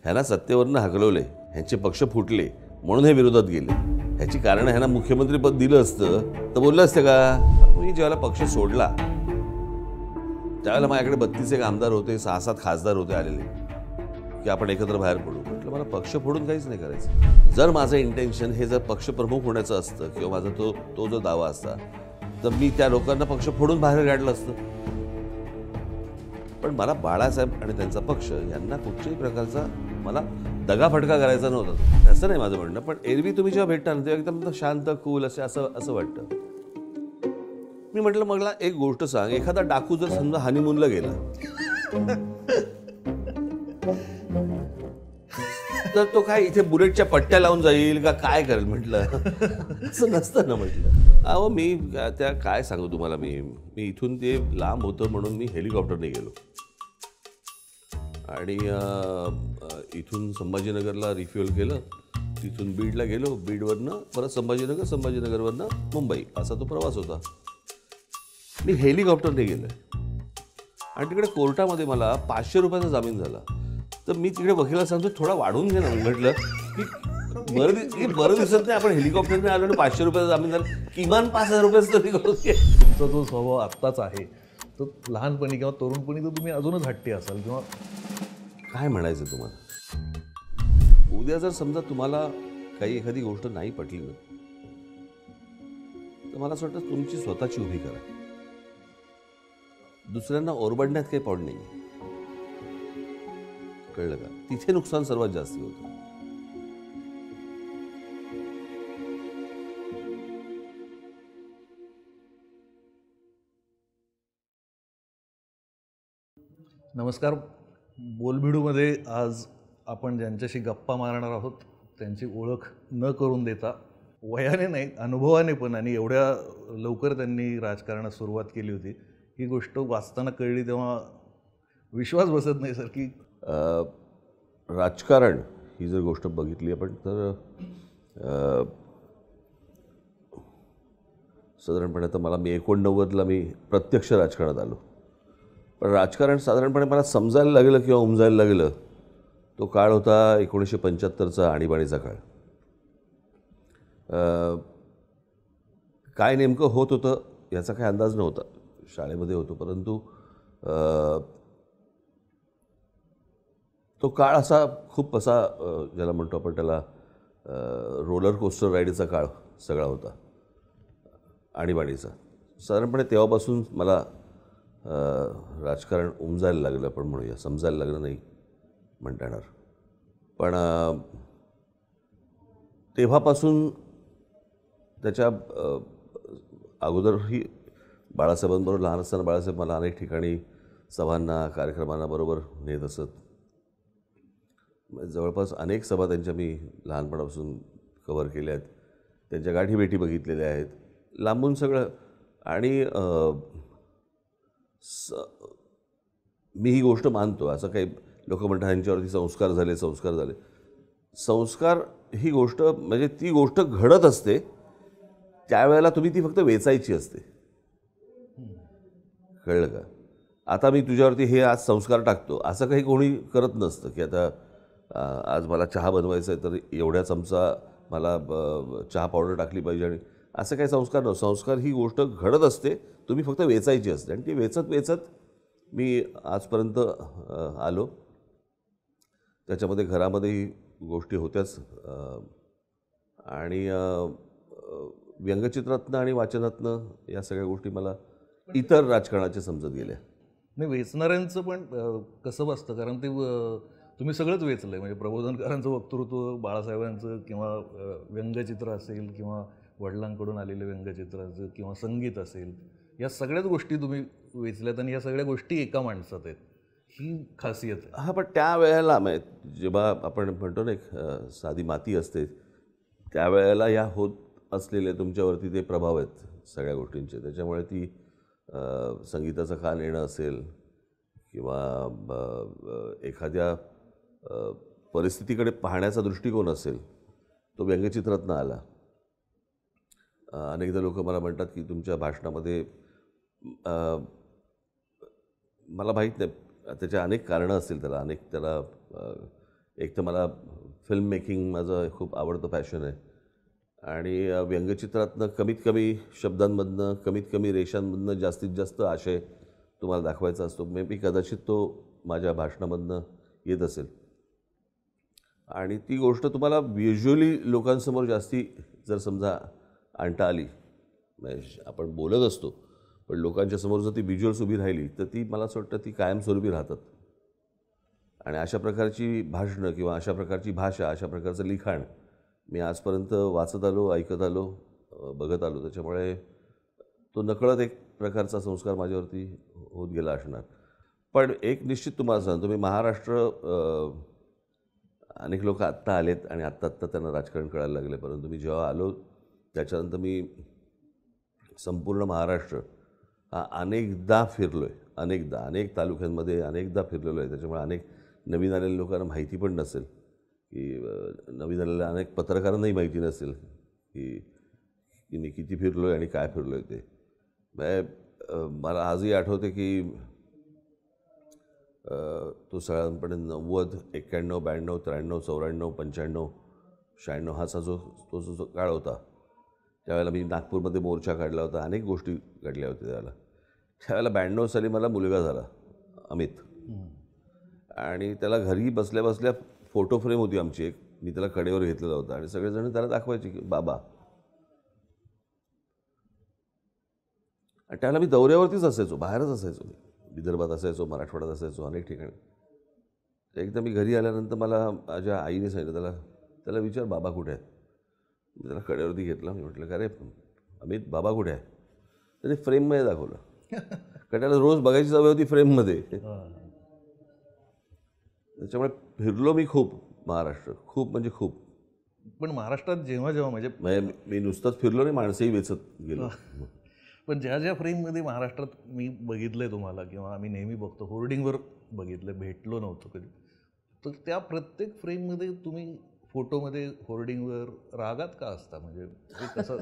ह्यांना सत्तेवरनं हकलवले, ह्यांचे पक्ष फुटले म्हणून हे विरोधात गेले. ह्याची कारण ह्यांना मुख्यमंत्रीपद दिलं असतं तर बोललं असतं का? मी ज्यावेळेला पक्ष सोडला त्यावेळेला माझ्याकडे 32 आमदार होते, 6-7 खासदार होते आलेले की आपण एकत्र बाहेर पडू. म्हटलं मला पक्ष फोडून काहीच नाही करायचं. जर माझं इंटेन्शन हे जर पक्षप्रमुख होण्याचं असतं किंवा माझा तो जो दावा असता तर मी त्या लोकांना पक्ष फोडून बाहेर काढलं असतं. पण मला बाळासाहेब आणि त्यांचा पक्ष यांना कुठच्याही प्रकारचा मला दगाफटका करायचा नव्हता. तसं नाही माझं म्हणणं, पण एरवी तुम्ही जेव्हा भेटता ना तेव्हा एकदम शांत कूल असं वाटतं. मी म्हटलं मला एक गोष्ट सांग, एखादा डाकू जर समजा हनीमूनला गेला तर तो काय इथे बुलेटच्या पट्ट्या लावून जाईल का काय करेल? म्हटलं असं नसतं ना. म्हटलं अहो मी त्या काय सांगू तुम्हाला, मी इथून ते लांब होतं म्हणून मी हेलिकॉप्टरने गेलो आणि इथून संभाजीनगरला रिफ्युअल केलं, तिथून बीडला गेलो, बीडवरनं परत संभाजीनगरवरनं मुंबई, असा तो प्रवास होता. मी हेलिकॉप्टरने गेलो आणि तिकडे कोर्टामध्ये मला 500 रुपयाचा जामीन झाला. तर मी तिकडे वकिला सांगतो थोडा वाढवून घे ना. म्हटलं की बरं दिसत नाही आपण हेलिकॉप्टरने आलो आणि 500 रुपयाचा जामीन झाला, किमान 5000 रुपयाचं तरी करून घे. तुमचा जो स्वभाव आत्ताच आहे तो लहानपणी किंवा तरुणपणी तर तुम्ही अजूनच हट्टी असाल किंवा काय म्हणायचं तुम्हाला. उद्या जर समजा तुम्हाला काही एखादी गोष्ट नाही पटली ना तर मला असं वाटतं तुमची स्वतःची उभी करा. दुसऱ्यांना ओरबडण्यात काही पॉड नाही, कळलं का? तिथे नुकसान सर्वात जास्त होतं. नमस्कार. बोलबिडूमध्ये आज आपण ज्यांच्याशी गप्पा मारणार आहोत त्यांची ओळख न करून देता, वयाने नाही अनुभवाने पण, आणि एवढ्या लवकर त्यांनी राजकारणात सुरुवात केली होती ही गोष्ट वाचताना कळली तेव्हा विश्वास बसत नाही सर की राजकारण ही जर गोष्ट बघितली आपण तर साधारणपणे आता मला 89ला मी प्रत्यक्ष राजकारणात आलो. पण राजकारण साधारणपणे मला समजायला लागलं किंवा उमजायला लागलं तो काळ होता 1975चा आणीबाणीचा काळ. काय नेमकं होत होतं याचा काही अंदाज नव्हता. शाळेमध्ये होतो, परंतु तो काळ असा खूप असा ज्याला म्हणतो आपण त्याला रोलर कोस्टर राईडचा काळ सगळा होता आणीबाणीचा. साधारणपणे तेव्हापासून मला राजकारण उमजायला लागलं, पण म्हणूया समजायला लागलं नाही म्हणता येणार. पण तेव्हापासून त्याच्या अगोदरही बाळासाहेबांबरोबर लहान असताना बाळासाहेब मला अनेक ठिकाणी सभांना कार्यक्रमांना बरोबर नेत असत. जवळपास अनेक सभा त्यांच्या मी लहानपणापासून कव्हर केल्या आहेत, त्यांच्या गाठीभेटी बघितलेल्या आहेत लांबून सगळं. आणि मी ही गोष्ट मानतो, असं काही लोक म्हणतात ह्यांच्यावरती संस्कार झाले. संस्कार ही गोष्ट म्हणजे ती गोष्ट घडत असते त्यावेळेला तुम्ही ती फक्त वेचायची असते, कळलं का? आता मी तुझ्यावरती हे आज संस्कार टाकतो असं काही कोणी करत नसतं की आता आज मला चहा बनवायचा आहे तर एवढ्या चमचा मला चहा पावडर टाकली पाहिजे, आणि असं काही संस्कार नसतो. संस्कार ही गोष्ट घडत असते, तुम्ही फक्त वेचायची असते, आणि ती वेचत मी आजपर्यंत आलो. त्याच्यामध्ये घरामध्येही गोष्टी होत्याच, आणि व्यंगचित्रातनं आणि वाचनातनं या सगळ्या गोष्टी मला इतर राजकारणाचे समजत गेल्या. नाही, वेचणाऱ्यांचं पण कसं बसतं, कारण ते तुम्ही सगळंच वेचलं आहे. म्हणजे प्रबोधनकारांचं वक्तृत्व, बाळासाहेबांचं किंवा व्यंगचित्र असेल किंवा वडिलांकडून आलेलं व्यंगचित्र असेल किंवा संगीत असेल, या सगळ्याच गोष्टी तुम्ही वेचल्यात आणि या सगळ्या गोष्टी एका माणसात आहेत, ही खासियत आहे. हां, पण त्यावेळेला जेव्हा आपण म्हणतो ना एक साधी माती असते त्यावेळेला या होत असलेले तुमच्यावरती ते प्रभाव आहेत सगळ्या गोष्टींचे. त्याच्यामुळे ती संगीताचा कान येणं असेल किंवा एखाद्या परिस्थितीकडे पाहण्याचा दृष्टिकोन असेल तो व्यंगचित्रातनं आला. अनेकदा लोक मला म्हणतात की तुमच्या भाषणामध्ये, मला माहीत नाही त्याच्या अनेक कारणं असतील, त्याला एक तर मला फिल्म मेकिंग माझं खूप आवडतं पॅशन आहे आणि व्यंगचित्रातनं कमीत कमी शब्दांमधनं कमीत कमी रेषांमधनं जास्तीत जास्त आशय तुम्हाला दाखवायचा असतो. मे बी कदाचित तो माझ्या भाषणामधनं येत असेल आणि ती गोष्ट तुम्हाला व्हिज्युअली लोकांसमोर जास्ती जर समजा आणता आली, म्हणजे आपण बोलत असतो पण लोकांच्या समोर जर ती व्हिज्युअल्स उभी राहिली तर ती मला असं वाटतं ती कायमस्वरूपी राहतात. आणि अशा प्रकारची भाषणं किंवा अशा प्रकारची भाषा, अशा प्रकारचं लिखाण मी आजपर्यंत वाचत आलो, ऐकत आलो, बघत आलो. त्याच्यामुळे तो नकळत एक प्रकारचा संस्कार माझ्यावरती होत गेला असणार. पण एक निश्चित तुम्हाला सांगतो, मी महाराष्ट्र अनेक लोक आत्ता आलेत आणि आत्ता त्यांना राजकारण कळायला लागले, परंतु मी जेव्हा आलो त्याच्यानंतर मी संपूर्ण महाराष्ट्र हा अनेकदा फिरलो आहे. अनेक तालुक्यांमध्ये अनेकदा फिरलेलो आहे. त्याच्यामुळे अनेक नवीन आलेल्या लोकांना माहिती पण नसेल की नवीन आलेल्या अनेक पत्रकारांनाही माहिती नसेल की मी किती फिरलो आहे आणि काय फिरलो आहे ते. मला आजही आठवते की तो साधारणपणे 90, 91, 92, 93, 94, 95, 96 हाचा जो काळ होता, त्यावेळेला मी नागपूरमध्ये मोर्चा काढला होता, अनेक गोष्टी घडल्या होत्या त्यावेळेला 92 साली मला मुलगा झाला अमित. आणि त्याला घरी बसल्या बसल्या फोटो फ्रेम होती आमची एक, मी त्याला कडेवर घेतलेला होता आणि सगळेजण त्याला दाखवायचे की बाबा. आणि त्याला मी दौऱ्यावरतीच असायचो, बाहेरच असायचो, मी विदर्भात असायचो, मराठवाड्यात असायचो, अनेक ठिकाणी. एकदा मी घरी आल्यानंतर मला माझ्या आईने सांगितलं त्याला विचार बाबा कुठे आहेत. मी त्याला कडेवरती घेतला. मी म्हटलं का रे अमित बाबा कुठे आहे. त्याने फ्रेममध्ये दाखवलं. कारण त्याला रोज बघायची सवय होती फ्रेममध्ये. त्याच्यामुळे फिरलो मी खूप महाराष्ट्र, खूप म्हणजे खूप. पण महाराष्ट्रात जेव्हा जेव्हा म्हणजे मी नुसतंच फिरलो नाही, माणसंही वेचत गेलो. पण ज्या फ्रेममध्ये महाराष्ट्रात मी बघितलं आहे तुम्हाला किंवा आम्ही नेहमी बघतो, होर्डिंगवर बघितलं, भेटलो नव्हतो कधी, तर त्या प्रत्येक फ्रेममध्ये तुम्ही फोटोमध्ये होर्डिंगवर रागात का असता. म्हणजे कसं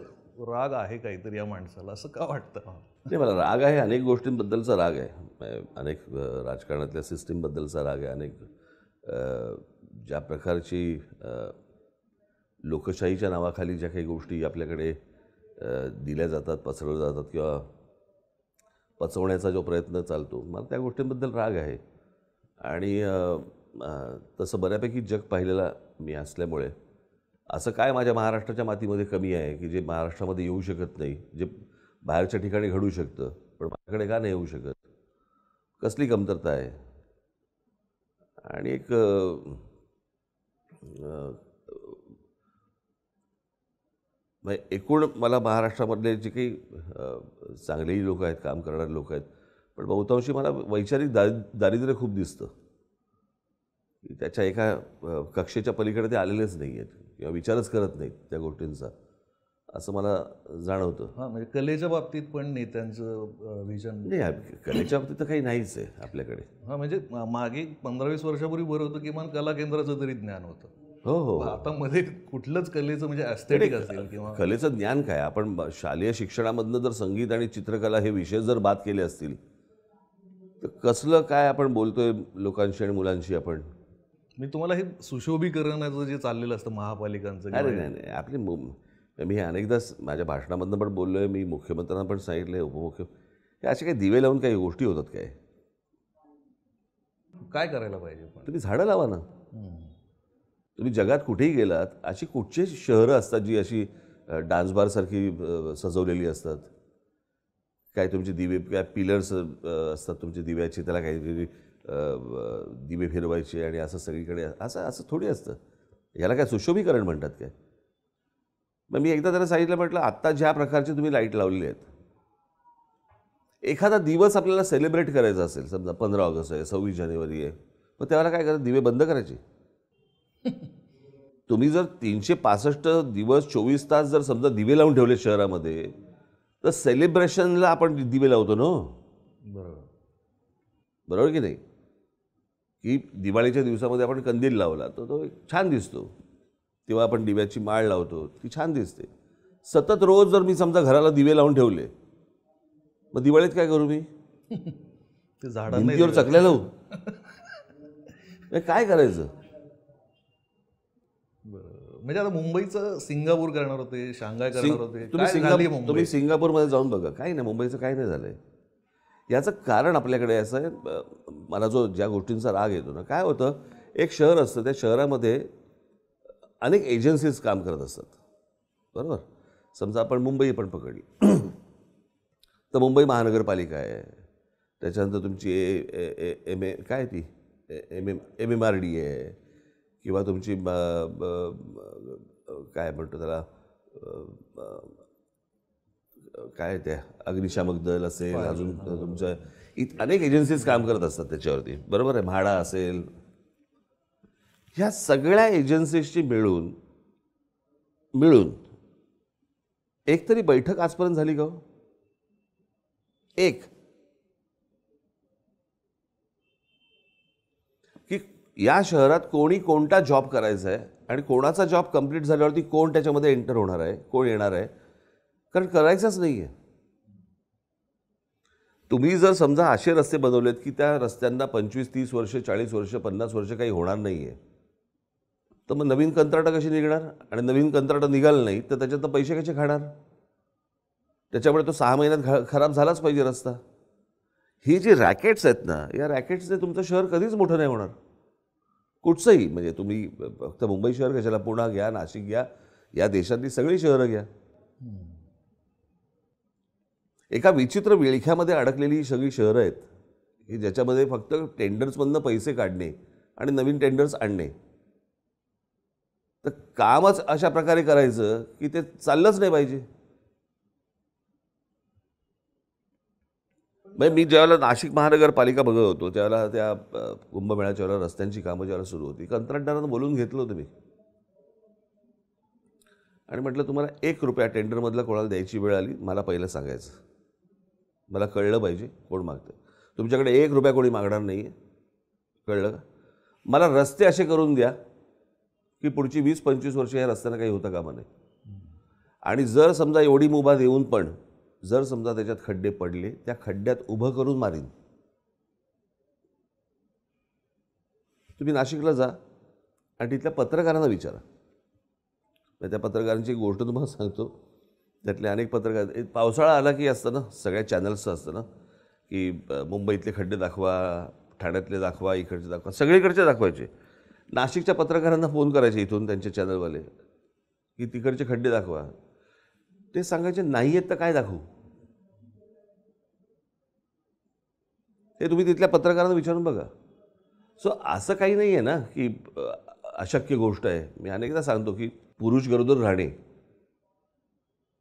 राग आहे काहीतरी या माणसाला असं का वाटतं. नाही, मला राग आहे, अनेक गोष्टींबद्दलचा राग आहे, अनेक राजकारणातल्या सिस्टीमबद्दलचा राग आहे, अनेक ज्या प्रकारची लोकशाहीच्या नावाखाली ज्या काही गोष्टी आपल्याकडे दिल्या जातात, पसरवल्या जातात किंवा पचवण्याचा जो प्रयत्न चालतो, मला त्या गोष्टींबद्दल राग आहे. आणि तसं बऱ्यापैकी जग पाहिलेला मी असल्यामुळे असं काय माझ्या महाराष्ट्राच्या मातीमध्ये कमी आहे की जे महाराष्ट्रामध्ये येऊ शकत नाही, जे बाहेरच्या ठिकाणी घडू शकतं पण माझ्याकडे का नाही येऊ शकत, कसली कमतरता आहे. आणि एक एकूण मला महाराष्ट्रामधले जे काही चांगलेही लोक आहेत, काम करणारे लोक आहेत, पण बहुतांशी मला वैचारिक दारिद्र्य खूप दिसतं. त्याच्या एका कक्षेच्या पलीकडे ते आलेलेच नाही आहेत किंवा विचारच करत नाहीत त्या गोष्टींचा, असं मला जाणवतं. हां, म्हणजे कलेच्या बाबतीत पण नेत्यांचं विजन नाही, कलेच्या बाबतीत तर काही नाहीच आहे आपल्याकडे. हां, म्हणजे मागे 15-20 वर्षापूर्वी बरं होतं, किमान कला केंद्राचं तरी ज्ञान होतं. हो. आता मध्ये कुठलंच कलेचं म्हणजे ॲस्थेटिक असेल किंवा कलेचं ज्ञान काय, आपण शालेय शिक्षणामधनं जर संगीत आणि चित्रकला हे विषय जर बाद केले असतील तर कसलं काय आपण बोलतोय लोकांशी आणि मुलांशी. आपण मी तुम्हाला हे सुशोभीकरणाचं जे चाललेलं असतं महापालिकांचं, अरे नाही, आपली मी हे अनेकदा माझ्या भाषणामधनं पण बोललो आहे, मी मुख्यमंत्र्यांना पण सांगितलं आहे, हे असे काही दिवे लावून काही गोष्टी होतात काय करायला पाहिजे. पण तुम्ही झाडं लावा ना. तुम्ही जगात कुठेही गेलात, अशी कुठची शहरं असतात जी अशी डान्स बारसारखी सजवलेली असतात. काय तुमचे दिवे, काय पिलर्स असतात तुमचे दिव्याचे, त्याला काहीतरी दिवे फिरवायचे आणि असं सगळीकडे असं थोडी असतं. याला काय सुशोभीकरण म्हणतात काय. मग मी एकदा त्याला सांगितलं, म्हटलं आत्ता ज्या प्रकारचे तुम्ही लाईट लावलेले आहेत, एखादा दिवस आपल्याला सेलिब्रेट करायचा असेल, समजा 15 ऑगस्ट आहे, 26 जानेवारी आहे, मग त्यावेळेला काय करायचं, दिवे बंद करायचे. तुम्ही जर 365 दिवस 24 तास जर समजा दिवे लावून ठेवले शहरामध्ये, तर सेलिब्रेशनला आपण दिवे लावतो ना. बरोबर की नाही. की दिवाळीच्या दिवसामध्ये आपण कंदील लावला तर तो छान दिसतो, तेव्हा आपण दिव्याची माळ लावतो, ती छान दिसते. सतत रोज जर मी समजा घराला दिवे लावून ठेवले, मग दिवाळीत काय करू मी, ते झाडांना भिंतीवर चकल्या लावू, काय करायचं. बरं. म्हणजे आता मुंबईचं सिंगापूर करणार होते, शांघाय करणार होते, काय झाली तुम्ही मुंबई? सिंगापूरमध्ये जाऊन बघा, काही नाही, मुंबईचं काही नाही झालंय. याचं कारण आपल्याकडे असं आहे, मला ज्या गोष्टींचा राग येतो ना, काय होतं, एक शहर असतं, त्या शहरामध्ये अनेक एजन्सीज काम करत असतात, बरोबर. समजा आपण मुंबई पण पकडली तर मुंबई महानगरपालिका आहे, त्याच्यानंतर तुमची काय ती MMRD आहे, किंवा तुमची काय म्हणतो त्याला, काय ते अग्निशामक दल असेल, अजून तुमच्या अनेक एजन्सीज काम करत असतात त्याच्यावरती, बरोबर आहे. म्हाडा असेल, ह्या सगळ्या एजन्सीजची मिळून एक तरी बैठक आजपर्यंत झाली का हो? एक की या शहरात कोणी कोणता जॉब करायचा आहे आणि कोणाचा जॉब कंप्लीट झाल्यावरती कोण त्याच्यामध्ये एंटर होणार आहे, कोण येणार आहे, कारण करायचंच नाही आहे. तुम्ही जर समजा असे रस्ते बनवलेत की त्या रस्त्यांना 25-30 वर्ष, 40 वर्ष, 50 वर्ष काही होणार नाही आहे, तर मग नवीन कंत्राटं कशी निघणार, आणि नवीन कंत्राटं निघालं नाही तर त्याच्यात पैसे कसे खाणार, त्याच्यामुळे तो 6 महिन्यात खराब झालाच पाहिजे रस्ता. ही जी रॅकेट्स आहेत ना, या रॅकेट्सने तुमचं शहर कधीच मोठं नाही होणार, कुठचंही. म्हणजे तुम्ही फक्त मुंबई शहर कशाला, पुणे घ्या, नाशिक घ्या, या देशातली सगळी शहरं घ्या. एका विचित्र विळख्यामध्ये अडकलेली ही सगळी शहरं आहेत की ज्याच्यामध्ये फक्त टेंडर्समधनं पैसे काढणे आणि नवीन टेंडर्स आणणे. तर कामच अशा प्रकारे करायचं की ते चाललंच नाही पाहिजे. म्हणजे मी ज्यावेळेला नाशिक महानगरपालिका बघत होतो त्यावेळेला त्या कुंभमेळ्याच्या वेळेला रस्त्यांची कामं ज्यावेळेला सुरू होती, कंत्राटदारानं बोलून घेतलं होतं मी आणि म्हटलं, तुम्हाला ₹1 टेंडरमधला कोणाला द्यायची वेळ आली, मला पहिलं सांगायचं, मला कळलं पाहिजे कोण मागतं. तुमच्याकडे ₹1 कोणी मागणार नाही आहे, कळलं का. मला रस्ते असे करून द्या की पुढची 20-25 वर्ष या रस्त्यानं काही होता कामा नाही. आणि जर समजा एवढी मुभा देऊन पण जर समजा त्याच्यात खड्डे पडले, त्या खड्ड्यात उभं करून मारीन. तुम्ही नाशिकला जा आणि तिथल्या पत्रकारांना विचारा. त्या पत्रकारांची एक गोष्ट तुम्हाला सांगतो, त्यातले अनेक पत्रकार, पावसाळा आला की असतं ना, सगळ्या चॅनल्सचं असतं ना की मुंबईतले खड्डे दाखवा, ठाण्यातले दाखवा, इकडचे दाखवा, सगळीकडचे दाखवायचे. नाशिकच्या पत्रकारांना फोन करायचे इथून त्यांचे चॅनलवाले की तिकडचे खड्डे दाखवा. ते सांगायचे नाही आहेत तर काय दाखवू. ते तुम्ही तिथल्या पत्रकारांना विचारून बघा. सो असं काही नाही आहे ना की अशक्य गोष्ट आहे. मी अनेकदा सांगतो की पुरुष गरोदर राहणे,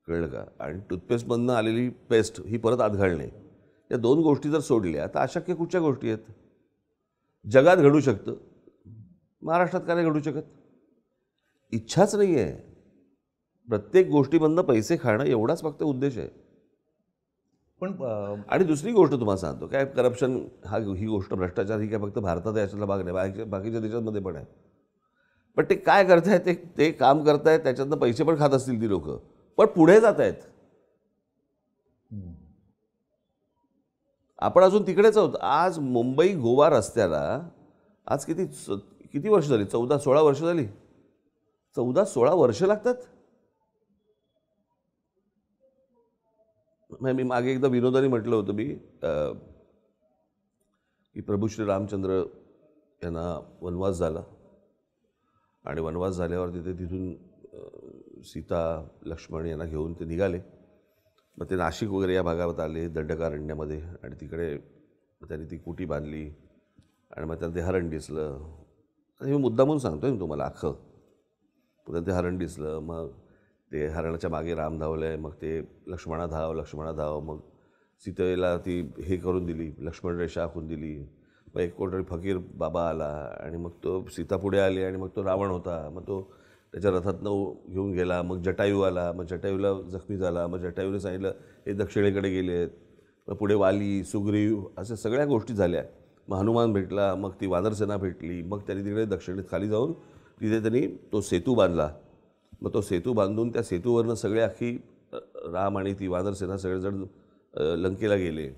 कळलं का, आणि टूथपेस्टमधनं आलेली पेस्ट ही परत आत घालणे, या 2 गोष्टी जर सोडल्या तर अशक्य कुठच्या गोष्टी आहेत. जगात घडू शकतं, महाराष्ट्रात का नाही घडू शकत. इच्छाच नाही आहे. प्रत्येक गोष्टीमधनं पैसे खाणं एवढाच फक्त उद्देश आहे. पण आणि दुसरी गोष्ट तुम्हाला सांगतो, काय करप्शन ही गोष्ट, भ्रष्टाचार ही काय फक्त भारतात याच्यातला भाग नाही, बाकीच्या देशांमध्ये पण आहे. पण ते काय करतायत, ते काम करतायत, त्याच्यातनं पैसे पण खात असतील ती लोक, पण पुढे जात आहेत. आपण अजून तिकडेच आहोत. आज मुंबई गोवा रस्त्याला आज किती वर्ष झाली, 14-16 वर्ष झाली. 14-16 वर्ष लागतात. मी मागे एकदा विनोदाने म्हटलं होतं मी की प्रभू श्री रामचंद्र यांना वनवास झाला आणि वनवास झाल्यावर तिथून सीता, लक्ष्मण यांना घेऊन ते निघाले. मग ते नाशिक वगैरे या भागात आले, दंडकारण्यमध्ये, आणि तिकडे त्यांनी ती कुटी बांधली आणि मग त्यांना ते हरण दिसलं. हे मुद्दामून सांगतोय मी तुम्हाला अख्खं. पुन्हा ते हरण दिसलं, मग ते हरणाच्या मागे राम धावले, मग ते लक्ष्मणा धाव, मग सीतेला ती हे करून दिली, लक्ष्मण रेषा आखून दिली. मग एक कोणतरी फकीर बाबा आला आणि मग तो सीता पुढे आली आणि मग तो रावण होता, मग तो त्याच्या रथातनं घेऊन गेला. मग जटायू आला, मग जटायूला जखमी झाला, मग जटायूने सांगितलं हे दक्षिणेकडे गेलेत. मग पुढे वाली, सुग्रीव, अशा सगळ्या गोष्टी झाल्या. मग हनुमान भेटला, मग ती वानरसेना भेटली. मग त्यांनी तिकडे दक्षिणेत खाली जाऊन तिथे त्यांनी तो सेतू बांधला. मग तो सेतू बांधून त्या सेतूवरनं सगळे अख्खी राम आणि ती वानरसेना सगळेजण लंकेला गेले.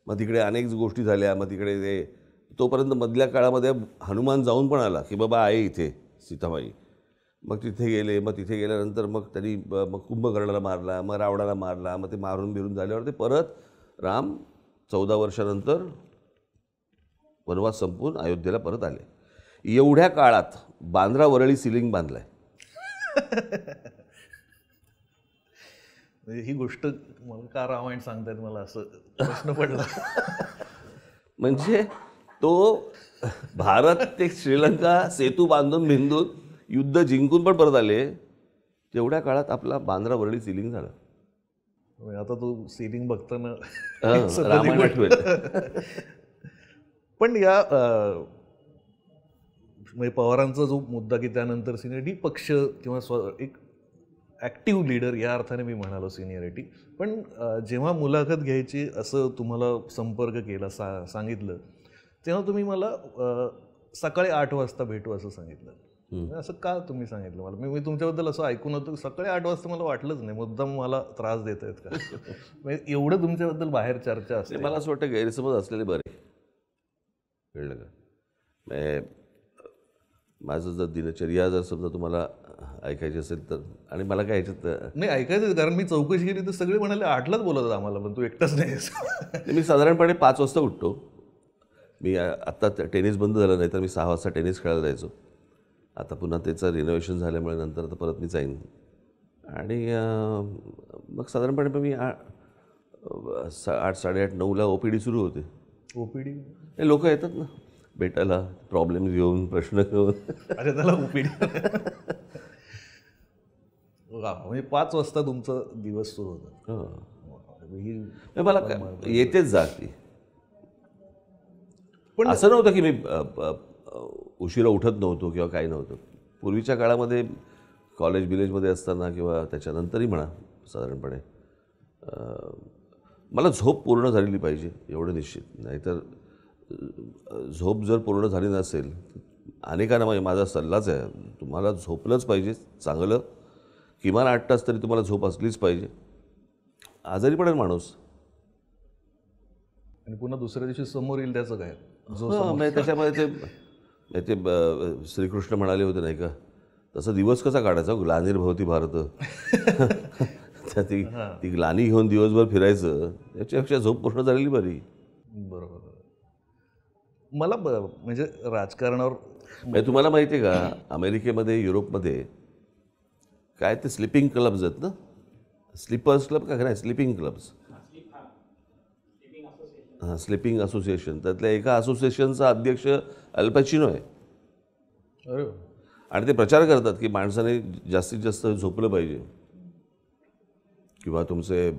मग तिकडे अनेक गोष्टी झाल्या. मग तिकडे ते तोपर्यंत मधल्या काळामध्ये हनुमान जाऊन पण आला की बाबा आहे इथे सीतामाई, मग तिथे गेले, मग तिथे गेल्यानंतर मग त्यांनी मग कुंभकर्णाला मारला, मग रावणाला मारला, मग ते मारून बिरून झाल्यावर ते परत राम 14 वर्षानंतर वनवास संपवून अयोध्येला परत आले. एवढ्या काळात बांद्रा वरळी सिलिंग बांधलाय. म्हणजे ही गोष्ट मला का रामायण सांगतायत मला असं प्रश्न पडला. म्हणजे तो भारत ते श्रीलंका सेतू बांधून बिंदून युद्ध जिंकून पण परत आले. तेवढ्या काळात आपला बांद्रा वरळी सिलिंग झाला. म्हणजे आता तो सिलिंग बघताना रामायण आठवेल. पण या म्हणजे पवारांचा जो मुद्दा की त्यानंतर सिनियरिटी पक्ष किंवा एक ॲक्टिव्ह लीडर या अर्थाने मी म्हणालो सिनियरिटी. पण जेव्हा मुलाखत घ्यायची असं तुम्हाला संपर्क केला सांगितलं तेव्हा तुम्ही मला सकाळी 8 वाजता भेटू असं सांगितलं. असं का तुम्ही सांगितलं मला? मी तुमच्याबद्दल असं ऐकून होतं सकाळी 8 वाजता मला वाटलंच नाही मुद्दाम मला त्रास देत आहेत का. म्हणजे एवढं तुमच्याबद्दल बाहेर चर्चा असते. मला असं वाटतं गैरसमज असलेले बरे. कळलं का? माझं जर दिनचर्या जर समजा तुम्हाला ऐकायची असेल तर, आणि मला काय ह्याच्यात नाही ऐकायचं, कारण मी चौकशी केली तर सगळे म्हणाले 8लाच बोलत होता आम्हाला, पण तू एकटाच नाही. मी साधारणपणे 5 वाजता उठतो. मी आत्ता टेनिस बंद झालं, नाही तर मी 6 वाजता टेनिस खेळायला जायचो. आता पुन्हा त्याचं रिनोव्हेशन झाल्यामुळे नंतर तर परत मी जाईन. आणि मग साधारणपणे मी 8, 8:30, 9ला OPD सुरू होते. OPD हे लोक येतात ना भेटायला, प्रॉब्लेम घेऊन, प्रश्न घेऊन. अरे त्याला OPD. म्हणजे 5 वाजता तुमचा दिवस सुरू होता. मला येतेच जाती. पण असं नव्हतं की मी उशिरा उठत नव्हतो किंवा काही नव्हतं. पूर्वीच्या काळामध्ये कॉलेजमध्ये असताना किंवा त्याच्यानंतरही म्हणा साधारणपणे मला झोप पूर्ण झालेली पाहिजे एवढं निश्चित. नाहीतर झोप जर पूर्ण झाली नसेल, अनेकांना माझा सल्लाच आहे, तुम्हाला झोपलंच पाहिजे चांगलं. किमान 8 तास तरी तुम्हाला झोप असलीच पाहिजे. आजारी पडेल माणूस आणि पुन्हा दुसऱ्या दिवशी समोर येईल त्याचं काय. म्हणजे त्याच्यामध्ये ते श्रीकृष्ण म्हणाले होते नाही का, तसा दिवस कसा काढायचा, ग्लानिर्भवती भारत. ती ग्लानी घेऊन दिवसभर फिरायचं, याच्यापेक्षा झोप पूर्ण झालेली बरी. बरोबर. मला म्हणजे राजकारणावर म्हणजे तुम्हाला माहिती आहे का, अमेरिकेमध्ये, युरोपमध्ये काय ते स्लिपिंग क्लब्स आहेत ना, स्लीपर्स क्लब का नाही, स्लिपिंग क्लब्स, हां स्लिपिंग असोसिएशन. त्यातल्या एका असोसिएशनचा अध्यक्ष अल पॅचिनो आहे. अरे. आणि ते प्रचार करतात की माणसाने जास्तीत जास्त झोपलं पाहिजे. किंवा तुमचे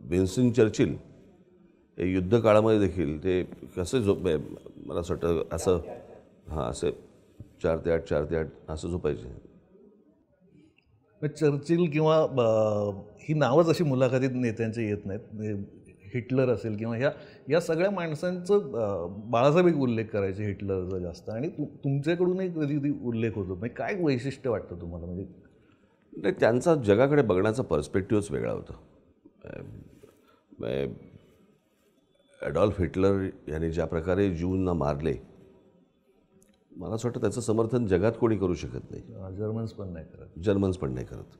विन्स्टन चर्चिल हे युद्ध काळामध्ये देखील ते कसं मला असं वाटतं असं असे 4 ते 8 4 ते 8 असं झोपायचे. चर्चिल किंवा ही नावच अशी मुलाखतीत नेत्यांचे येत नाहीत. हिटलर असेल किंवा या सगळ्या माणसांचं बाळासाहेब एक उल्लेख करायचे हिटलरचा जास्त, आणि तुमच्याकडूनही कधी उल्लेख होतो. म्हणजे काय वैशिष्ट्य वाटतं तुम्हाला? म्हणजे त्यांचा जगाकडे बघण्याचा पर्स्पेक्टिव्हच वेगळा होता. ॲडॉल्फ हिटलर यांनी ज्या प्रकारे ज्यूंना मारले, मला असं वाटतं त्याचं समर्थन जगात कोणी करू शकत नाही. जर्मन्स पण नाही करत.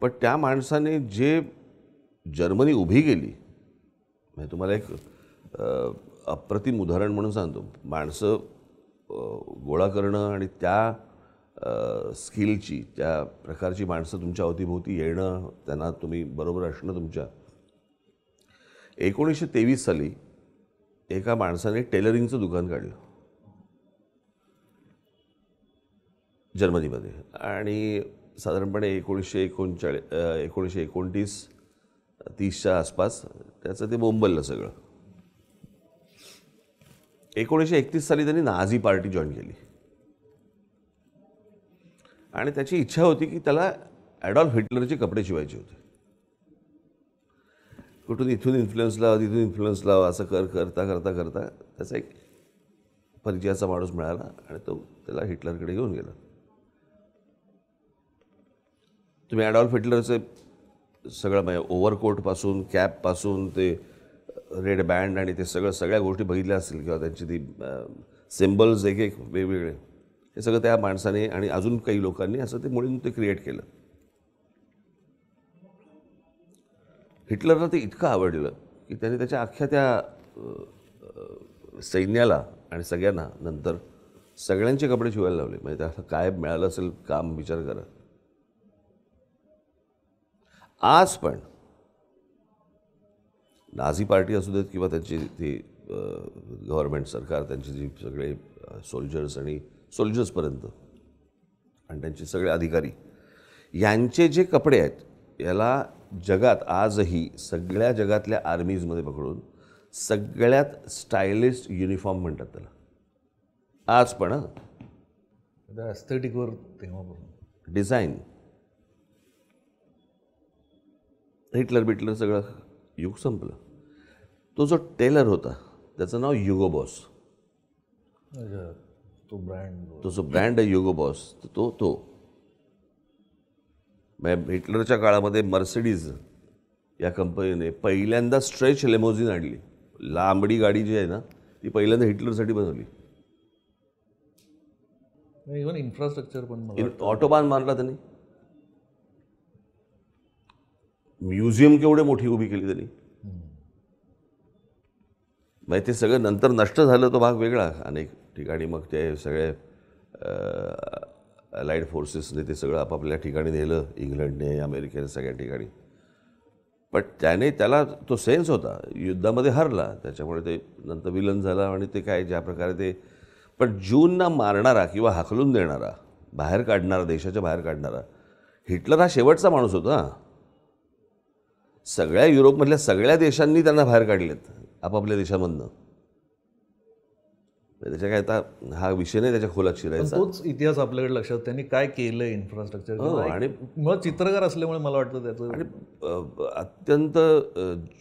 पण त्या माणसाने जे जर्मनी उभी केली, म्हणजे तुम्हाला एक अप्रतिम उदाहरण म्हणून सांगतो. माणसं गोळा करणं आणि त्या स्किलची, त्या प्रकारची माणसं तुमच्या अवतीभोवती येणं, त्यांना तुम्ही बरोबर असणं तुमच्या. 1923 साली एका माणसाने टेलरिंगचं दुकान काढलं जर्मनीमध्ये, आणि साधारणपणे 1929-30च्या आसपास त्याचं ते बोंबललं सगळं. 1931 साली त्यांनी नाझी पार्टी जॉईन केली, आणि त्याची इच्छा होती की त्याला ॲडॉल्फ हिटलरचे कपडे शिवायचे होते. कुठून इथून इन्फ्लुएन्स लावा, तिथून इन्फ्लुएन्स लावा, असं करता करता करता त्याचा एक परिचयाचा माणूस मिळाला, आणि तो त्याला हिटलरकडे घेऊन गेला. तुम्ही ॲडॉल्फ हिटलरचे सगळं म्हणजे ओव्हरकोटपासून, कॅपपासून ते रेड बँड आणि ते सगळ्या गोष्टी बघितल्या असतील, किंवा त्यांची ती सिम्बल्स एक वेगवेगळे, हे सगळं त्या माणसाने आणि अजून काही लोकांनी असं ते मुळीन ते क्रिएट केलं. हिटलरला ते इतकं आवडलं की त्याने त्याच्या अख्ख्या त्या सैन्याला आणि सगळ्यांना नंतर सगळ्यांचे कपडे शिवायला लावले. म्हणजे त्याला काय मिळालं असेल काम, विचार करा. आज पण नाझी पार्टी असू देत किंवा त्यांची ती गव्हर्नमेंट सरकार, त्यांचे जे सगळे सोल्जर्स आणि सोल्जर्सपर्यंत आणि त्यांचे सगळे अधिकारी, यांचे जे कपडे आहेत याला जगात आजही सगळ्या जगातल्या आर्मीजमध्ये पकडून सगळ्यात स्टायलिस्ट युनिफॉर्म म्हणतात त्याला. आज पण ॲस्थेटिकवर तेव्हा डिझाईन. हिटलर बिटलर सगळं युग संपलं. तो जो टेलर होता त्याचं नाव युगो बॉस. तो जो ब्रँड आहे युगो बॉस, तो हिटलरच्या काळामध्ये मर्सिडीज या कंपनीने पहिल्यांदा स्ट्रेच लेमोझिन आणली. लांबडी गाडी जी आहे ना ती पहिल्यांदा हिटलरसाठी बनवली. इव्हन इन्फ्रास्ट्रक्चर पण ऑटोबान मारला त्यांनी. म्युझियम केवढे मोठी उभी केली त्यांनी. मग ते सगळं नंतर नष्ट झालं तो भाग वेगळा अनेक ठिकाणी. मग ते सगळे अलाइड फोर्सेसने ते सगळं आपापल्या ठिकाणी नेलं, इंग्लंडने, अमेरिकेने, सगळ्या ठिकाणी. पण त्याला तो सेन्स होता. युद्धामध्ये हरला, त्याच्यामुळे ते नंतर विलन झाला आणि ते काय ज्या प्रकारे ते. पण ज्यूंना मारणारा किंवा हाकलून देणारा, बाहेर काढणारा, देशाच्या बाहेर काढणारा हिटलर हा शेवटचा माणूस होता. सगळ्या युरोपमधल्या सगळ्या देशांनी त्यांना बाहेर काढलेत आपापल्या देशामधनं. त्याच्या काय आता हा विषय नाही त्याच्या खोलात शिरायचा. तोच इतिहास आपल्याकडे लक्षात. त्यांनी काय केलं इन्फ्रास्ट्रक्चर. आणि मग चित्रकार असल्यामुळे मला वाटतं त्याचं आणि अत्यंत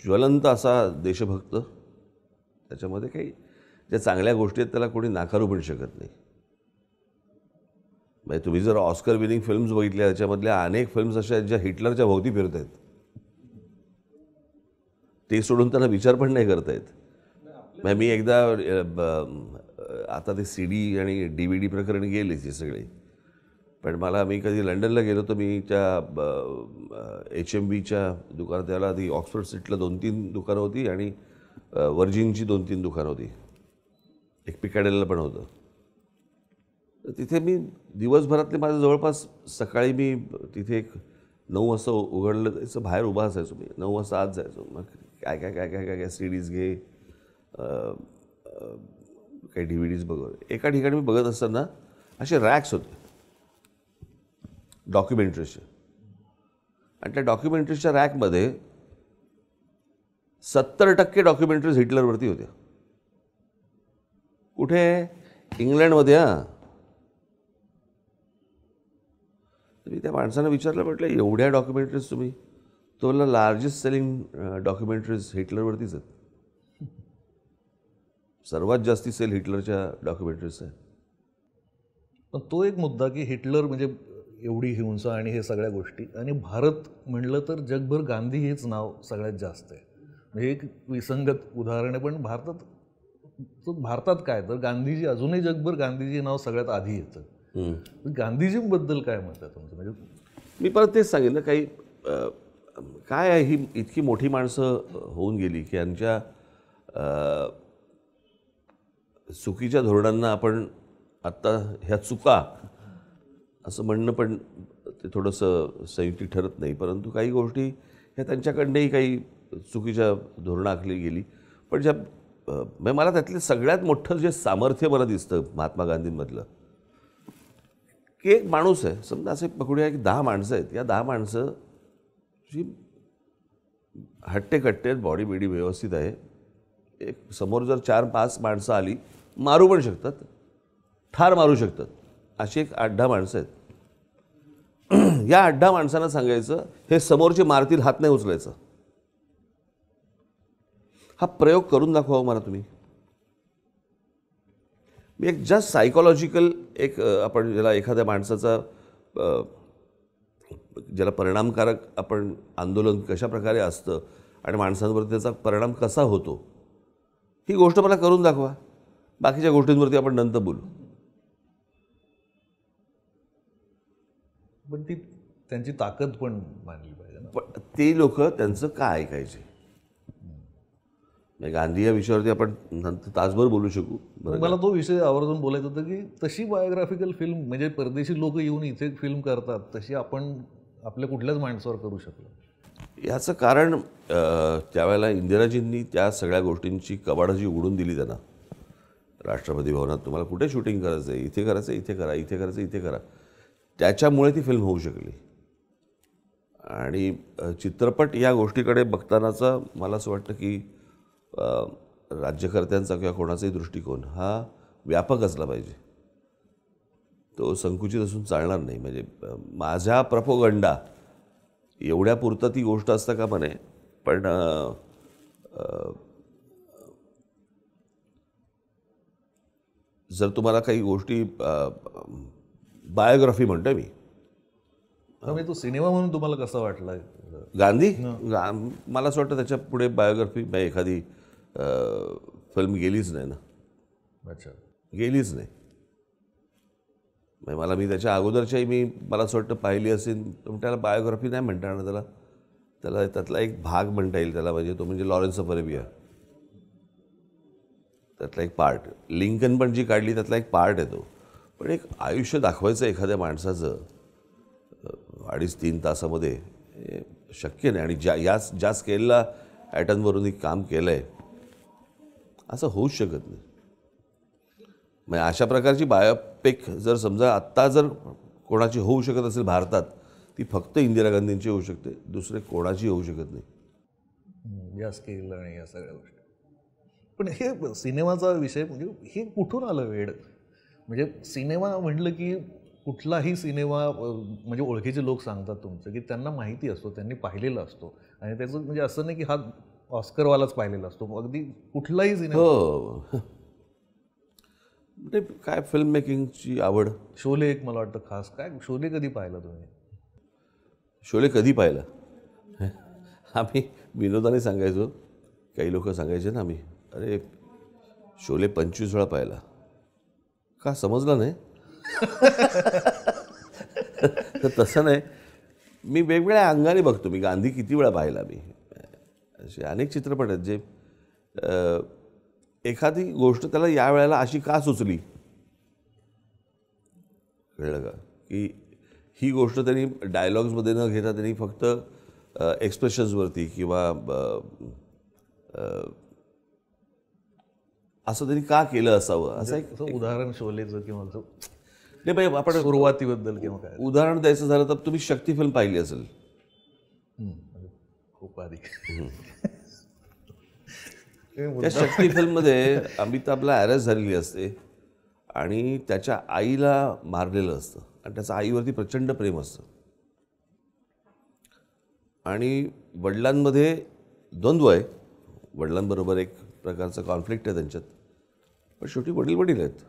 ज्वलंत असा देशभक्त. त्याच्यामध्ये काही ज्या चांगल्या गोष्टी आहेत त्याला कोणी नाकारू पण शकत नाही. म्हणजे तुम्ही जर ऑस्कर विनिंग फिल्म्स बघितल्या त्याच्यामधल्या अनेक फिल्म्स अशा आहेत ज्या हिटलरच्या भोवती फिरत आहेत. ते सोडून त्यांना विचार पण नाही करता येत. म्हणजे मी एकदा आता ते CD आणि DVD प्रकरणी गेलेच हे सगळे. पण मी कधी लंडनला गेलो तर मी त्या HMVच्या दुकानात, त्याला ती ऑक्सफर्ड स्ट्रीटला 2-3 दुकानं होती आणि वर्जिनची 2-3 दुकानं होती. एक पिकाडेलला पण होतं. तर तिथे मी दिवसभरातले माझं जवळपास सकाळी मी तिथे एक 9 वाजता उघडलं त्याचं बाहेर उभा असायचो मी. 9 वाजता आत जायचो. मग काय काय काय काय काय काय CDs घे, काही DVDs बघ. एका ठिकाणी मी बघत असताना असे रॅक्स होते डॉक्युमेंटरीजचे. आणि त्या डॉक्युमेंटरीजच्या रॅकमध्ये 70% डॉक्युमेंटरीज हिटलरवरती होत्या. कुठे? इंग्लंडमध्ये. मी त्या माणसानं विचारलं, म्हटलं एवढ्या डॉक्युमेंटरीज तुम्ही? तो मला लार्जेस्ट सेलिंग डॉक्युमेंटरीज हिटलरवरतीच आहेत. सर्वात जास्ती सेल हिटलरच्या डॉक्युमेंटरीज आहेत. पण तो एक मुद्दा की हिटलर म्हणजे एवढी हिंसा आणि हे सगळ्या गोष्टी, आणि भारत म्हणलं तर जगभर गांधी हेच नाव सगळ्यात जास्त आहे. म्हणजे एक विसंगत उदाहरण आहे. पण भारतात काय तर गांधीजी, अजूनही जगभर गांधीजी नाव सगळ्यात आधी येतं. गांधीजींबद्दल काय मत आहे तुमचं? म्हणजे मी परत तेच सांगेन ना, काही काय आहे, ही इतकी मोठी माणसं होऊन गेली की यांच्या चुकीच्या धोरणांना आपण आत्ता ह्या चुका असं म्हणणं पण ते थोडंसं संयुक्तिक ठरत नाही. परंतु काही गोष्टी ह्या त्यांच्याकडनंही काही चुकीच्या धोरणं आखली गेली. पण मला त्यातलं सगळ्यात मोठं जे सामर्थ्य मला दिसतं महात्मा गांधींमधलं, की एक माणूस आहे, समजा असे पकडूया की 10 माणसं आहेत. या 10 माणसं जी हट्टे-कट्टे आहेत, बॉडी बिडी व्यवस्थित आहे. एक समोर जर 4-5 माणसं आली, मारू पण शकतात, ठार मारू शकतात. अशी एक 8-10 माणसं आहेत. या 8-10 माणसांना सांगायचं हे समोरचे मारतील, हात नाही उचलायचा. हा प्रयोग करून दाखवा मला तुम्ही. मी एक जस्ट सायकोलॉजिकल एक आपण ज्याला एखाद्या माणसाचा ज्याला परिणामकारक आपण आंदोलन कशा प्रकारे असतं आणि माणसांवर त्याचा परिणाम कसा होतो, ही गोष्ट मला करून दाखवा. बाकीच्या गोष्टींवरती आपण नंतर बोलू. पण ती त्यांची ताकद पण मानली पाहिजे ना. पण ते लोक त्यांचं का ऐकायचे? म्हणजे गांधी या विषयावरती आपण नंतर तासभर बोलू शकू. बरं, मला तो विषय आवर्जून बोलायचा होता की तशी बायोग्राफिकल फिल्म म्हणजे परदेशी लोक येऊन इथे फिल्म करतात तशी आपण आपल्या कुठल्याच माणसावर करू शकलो. याचं कारण त्यावेळेला इंदिराजींनी त्या सगळ्या गोष्टींची कवाडं जी उघडून दिली त्यांना, राष्ट्रपती भवनात तुम्हाला कुठे शूटिंग करायचं आहे, इथे करायचं इथे करा, इथे करायचं इथे करा, त्याच्यामुळे ती फिल्म होऊ शकली. आणि चित्रपट या गोष्टीकडे बघतानाचा मला असं वाटतं की राज्यकर्त्यांचा किंवा कोणाचाही दृष्टिकोन हा व्यापक असला पाहिजे, तो संकुचित असून चालणार नाही. म्हणजे माझ्या प्रपोगंडा एवढ्यापुरतं ती गोष्ट असतं का म्हणे, पण जर तुम्हाला काही गोष्टी बायोग्राफी म्हणतोय मी, तो सिनेमा म्हणून तुम्हाला कसा वाटला गांधी मला असं वाटतं त्याच्या पुढे बायोग्राफी एखादी फिल्म गेलीच नाही ना. अच्छा, गेलीच नाही. म्हणजे मी त्याच्या अगोदरच्याही मला असं वाटतं पाहिली असेल, तर त्याला बायोग्राफी नाही म्हणता येणार, त्याला त्यातला एक भाग म्हणता येईल त्याला. म्हणजे तो म्हणजे लॉरेन्स ऑफ अरेबिया, त्यातला एक पार्ट. लिंकन पण जी काढली त्यातला एक पार्ट आहे तो. पण एक आयुष्य दाखवायचं एखाद्या माणसाचं 2.5-3 तासामध्ये हे शक्य नाही. आणि ज्या स्केलला ॲटनवरून काम केलं आहे असं होऊच शकत नाही. म्हणजे अशा प्रकारची बायोपिक जर समजा आत्ता जर कोणाची होऊ शकत असेल भारतात, ती फक्त इंदिरा गांधींची होऊ शकते, दुसरे कोणाची होऊ शकत नाही. या स्केल आणि या सगळ्या गोष्टी. पण हे सिनेमाचा विषय म्हणजे हे कुठून आलं वेड? म्हणजे सिनेमा म्हटलं की कुठलाही सिनेमा म्हणजे ओळखीचे लोक सांगतात तुमचं की त्यांना माहिती असतो, त्यांनी पाहिलेला असतो. आणि त्याचं म्हणजे असं नाही की हा ऑस्करवालाच पाहिलेला असतो, अगदी कुठलाही सिनेमा. हो, काय फिल्म मेकिंगची आवड. शोले एक मला वाटतं खास. काय शोले कधी पाहिला तुम्ही? शोले कधी पाहिला? आम्ही विनोदाने सांगायचो, काही लोक सांगायचे ना, आम्ही अरे शोले 25 वेळा पाहिला. का समजलं नाही? तर तसं नाही, मी वेगवेगळ्या अंगाने बघतो. मी गांधी किती वेळा पाहिला, मी असे अनेक चित्रपट आहेत जे एखादी गोष्ट त्याला या वेळेला अशी का सुचली, कळलं का? की ही गोष्ट त्यांनी डायलॉग्समध्ये न घेता त्यांनी फक्त एक्सप्रेशन्सवरती किंवा असं त्यांनी का केलं असावं, असं एक उदाहरण शोलेचं किंवा नाही बाई. आपण सुरुवातीबद्दल किंवा काय उदाहरण द्यायचं झालं तर तुम्ही शक्ती फिल्म पाहिली असेल. खूप आधी. त्या शक्ती फिल्ममध्ये अमिताभला अरेस्ट झालेली असते आणि त्याच्या आईला मारलेलं असतं आणि त्याचं आईवरती प्रचंड प्रेम असतं. आणि वडिलांमध्ये द्वंद्व आहे, वडिलांबरोबर एक प्रकारचं कॉन्फ्लिक्ट आहे त्यांच्यात, पण शेवटी वडील आहेत.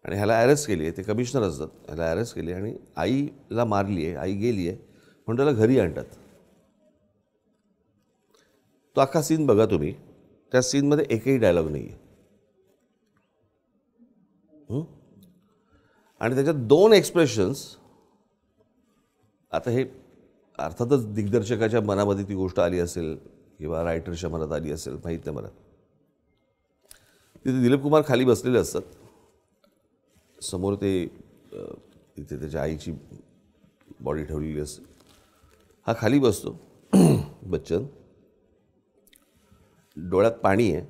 आणि ह्याला अरेस्ट केली आहे, ते कमिशनर असतात, ह्याला अरेस्ट केली आणि आईला मारली आहे, आई गेली आहे म्हणून त्याला घरी आणतात. तो अख्खा सीन बघा तुम्ही, त्या सीनमध्ये एकही डायलॉग नाही आहे. आणि त्याच्यात 2 एक्सप्रेशन्स. आता हे अर्थातच दिग्दर्शकाच्या मनामध्ये ती गोष्ट आली असेल किंवा रायटरच्या मनात आली असेल, माहीत नाही मला. तिथे दिलीप कुमार खाली बसलेले असतात, समोर ते तिथे त्याच्या आईची बॉडी ठेवलेली असते. हा खाली बसतो बच्चन, डोळ्यात पाणी आहे,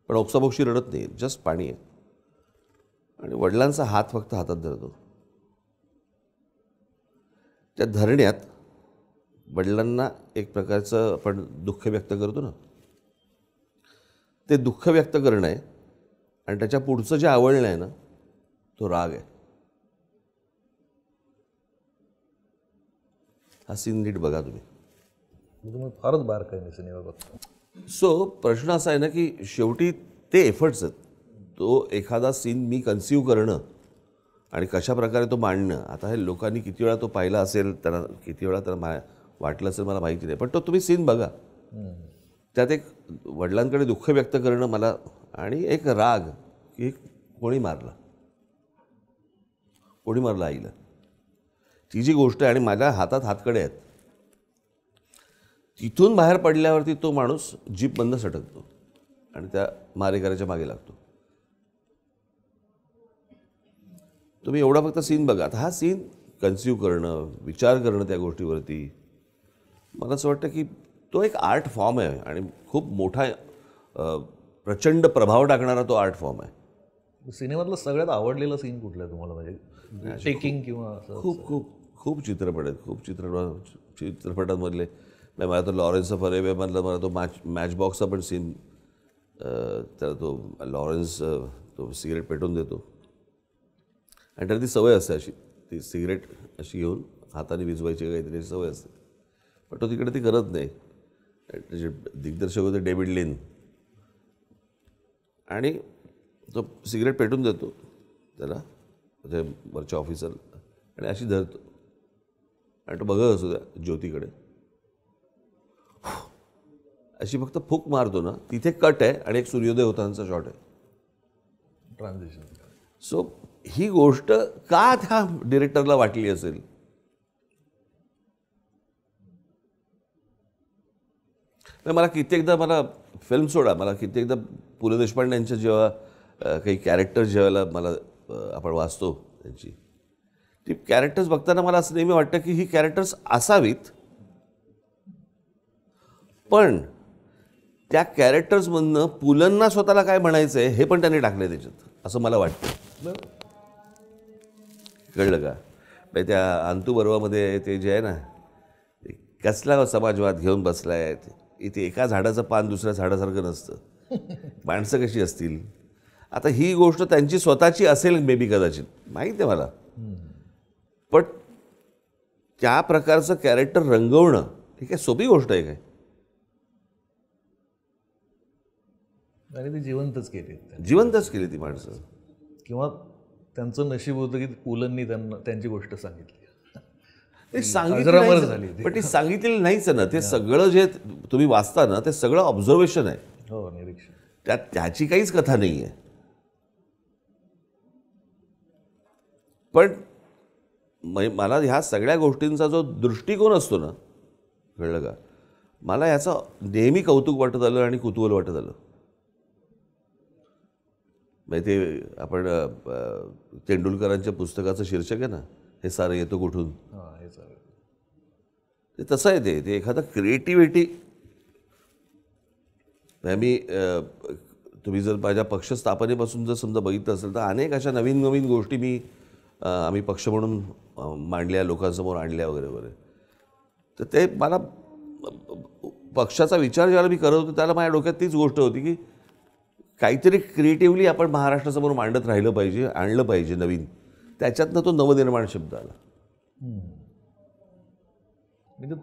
पण ओक्साबोक्षी रडत नाही, जस्ट पाणी आहे. आणि वडिलांचा हात फक्त हातात धरतो. त्या धरण्यात वडिलांना एक प्रकारचं आपण दुःख व्यक्त करतो ना, ते दुःख व्यक्त करणं आहे. आणि त्याच्या पुढचं जे आवडणं आहे ना, तो राग आहे. हा सीन नीट बघा तुम्ही. तुम्ही फारच बारकाईने सिनेमा बघता. सो प्रश्न असा आहे ना की शेवटी ते एफर्ट्स आहेत. तो एखादा सीन मी कन्सिव्ह करणं आणि कशा प्रकारे तो मांडणं. आता हे लोकांनी किती वेळा तो पाहिला असेल, त्यांना किती वेळा त्यांना वाटलं असेल मला माहिती नाही, पण तो तुम्ही सीन बघा. त्यात एक वडिलांकडे दुःख व्यक्त करणं मला, आणि एक राग की कोणी मारला. कोणी मारलं आईला. ती जी गोष्ट आहे आणि माझ्या हातात हातकडे आहेत, तिथून बाहेर पडल्यावरती तो माणूस जीपमधनं सटकतो आणि त्या मारेकऱ्याच्या मागे लागतो. तुम्ही एवढा फक्त सीन बघा. आता हा सीन कन्सिव्ह करणं, विचार करणं त्या गोष्टीवरती, मला असं वाटतं की तो एक आर्ट फॉर्म आहे आणि खूप मोठा प्रचंड प्रभाव टाकणारा तो आर्ट फॉर्म आहे. सिनेमातलं सगळ्यात आवडलेलं सीन कुठलं आहे तुम्हाला, म्हणजे टेकिंग किंवा असं? खूप खूप खूप चित्रपट आहेत. खूप चित्रपटांमधले मला तो लॉरेन्स ऑफ अरेबियामधला मला तो मॅच बॉक्सचा पण सीन, त्याला तो लॉरेन्स तो सिगरेट पेटवून देतो आणि त्याला ती सवय असते अशी, ती सिगरेट अशी घेऊन हाताने विझवायची काहीतरी सवय असते, पण तो तिकडे ती करत नाही. त्याचे दिग्दर्शक होते डेव्हिड लिन आणि तो सिगरेट पेटून देतो त्याला, त्याच्या वरच्या ऑफिसर, आणि अशी धरतो आणि तो बघत असतो त्या ज्योतीकडे, अशी फक्त फूक मारतो ना, तिथे कट आहे आणि एक सूर्योदय होतांचा शॉट आहे, ट्रान्झिशन. सो ही गोष्ट का त्या डिरेक्टरला वाटली असेल? मला कित्येकदा, मला फिल्म सोडा, मला कित्येकदा पु ल देशपांडे जेव्हा काही कॅरेक्टर्स जेव्हा मला आपण वाचतो त्यांची, ती कॅरेक्टर्स बघताना मला असं नेहमी वाटतं की ही कॅरेक्टर्स असावीत, पण त्या कॅरेक्टर्समधनं पुलंना स्वतःला काय म्हणायचं आहे हे पण त्यांनी टाकलं आहे त्याच्यात, असं मला वाटतं. कळलं का? म्हणजे त्या अंतू बर्वामध्ये ते जे आहे ना, कसला समाजवाद घेऊन बसला आहे, इथे एका झाडाचं पान दुसऱ्या झाडासारखं नसतं, माणसं कशी असतील. आता ही गोष्ट त्यांची स्वतःची असेल मे बी, कदाचित, माहीत आहे मला, पण त्या प्रकारचं कॅरेक्टर रंगवणं ही काय सोपी गोष्ट आहे काय? आणि ती जिवंतच केली, जिवंतच केली ती माणसं. किंवा त्यांचं नशीब होतं की पुलंनी त्यांना त्यांची गोष्ट सांगितली. ते सांगितली, पण ती सांगितलेली नाहीच ना. ते सगळं जे तुम्ही वाचता ना, ते सगळं ऑब्झर्वेशन आहे. हो, निरीक्षण. त्याची काहीच कथा नाही आहे. पण मला ह्या सगळ्या गोष्टींचा जो दृष्टिकोन असतो ना, कळलं का, मला याचं नेहमी कौतुक वाटत आलं आणि कुतूहल वाटत आलं. म्हणजे ते आपण तेंडुलकरांच्या पुस्तकाचं शीर्षक आहे ना, हे सारं येतं कुठून, ते तसं आहे. ते एखादं क्रिएटिव्हिटी. मी तुम्ही जर माझ्या पक्ष स्थापनेपासून जर समजा बघितलं असेल तर अनेक अशा नवीन नवीन गोष्टी आम्ही पक्ष म्हणून मांडल्या, लोकांसमोर आणल्या वगैरे वगैरे. तर ते मला पक्षाचा विचार ज्यावेळेला मी करत होतो त्याला माझ्या डोक्यात तीच गोष्ट होती की काहीतरी क्रिएटिव्हली आपण महाराष्ट्रासमोर मांडत राहिलं पाहिजे, आणलं पाहिजे नवीन. त्याच्यातनं तो नवनिर्माण शब्द आला. म्हणजे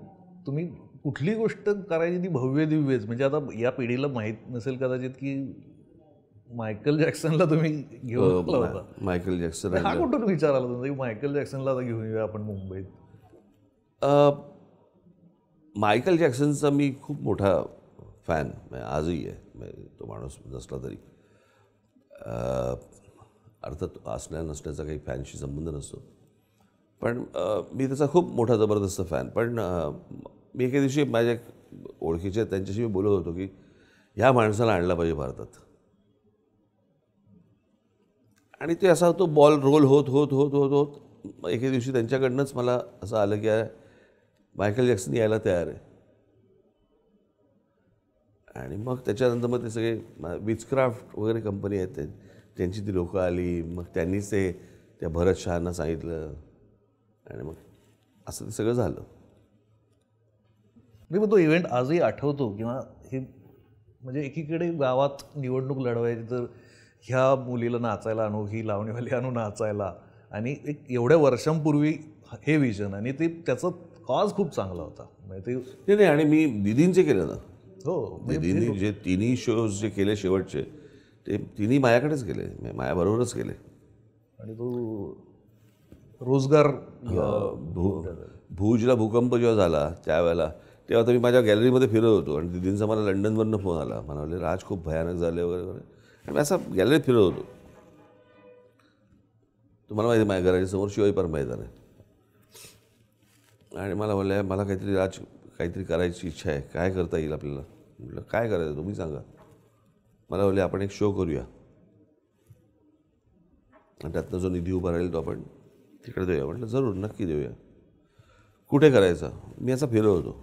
तुम्ही कुठली गोष्ट करायची ती भव्य दिव्यच. म्हणजे आता या पिढीला माहीत नसेल कदाचित की मायकल जॅक्सनला तुम्ही घेऊन आला होता. मायकल जॅक्सन हा कुठून विचार आला तुमचा की मायकल जॅक्सनला आता घेऊन येऊया आपण मुंबईत? मायकल जॅक्सनचा मी खूप मोठा फॅन आजही आहे. तो माणूस नसला तरी, अर्थात असण्या नसण्याचा काही फॅनशी संबंध नसतो, पण मी त्याचा खूप मोठा जबरदस्त फॅन. पण मी एके दिवशी माझ्या ओळखीचे त्यांच्याशी मी बोलत होतो की ह्या माणसाला आणला पाहिजे भारतात. आणि ते असा तो बॉल रोल होत होत होत होत होत एके दिवशी त्यांच्याकडनंच मला असं आलं की मायकल जॅक्सन यायला तयार आहे. आणि मग त्याच्यानंतर मग ते सगळे विचक्राफ्ट वगैरे कंपनी आहेत त्यांची ती लोकं आली. मग त्यांनीच ते त्या भरत शहांना सांगितलं आणि मग असं ते सगळं झालं. मी मग तो इव्हेंट आजही आठवतो. किंवा हे म्हणजे एकीकडे गावात निवडणूक लढवायची तर ह्या मुलीला नाचायला आणू, ही लावणीवाली आणू नाचायला, आणि एक एवढ्या वर्षांपूर्वी हे विजन, आणि ते त्याचा कॉज खूप चांगला होता. म्हणजे ते नाही. आणि मी दिदींचे केलं ना. हो, दिदींनी जे तिन्ही शोज जे केले शेवटचे, ते तिन्ही मायाकडेच केले, मायाबरोबरच केले. आणि तो रोजगार भुजला भूकंप जेव्हा झाला त्यावेळेला, तेव्हा तर मी माझ्या गॅलरीमध्ये फिरत होतो आणि दिदींचा मला लंडनवरनं फोन आला. मला म्हणले राज खूप भयानक झाले वगैरे वगैरे, आणि मी असं गॅलरीत फिरत होतो. तुम्हाला माहिती आहे माझ्या घराच्या समोर शिवाजी पार्क मैदान आहे. आणि मला म्हणलं मला काहीतरी करायची इच्छा आहे, काय करता येईल आपल्याला. म्हटलं काय करायचं तुम्ही सांगा. मला बोलले आपण एक शो करूया आणि त्यातनं जो निधी उभा राहील तो आपण तिकडे देऊया. म्हटलं जरूर नक्की देऊया. कुठे करायचा. मी असं फिरत होतो.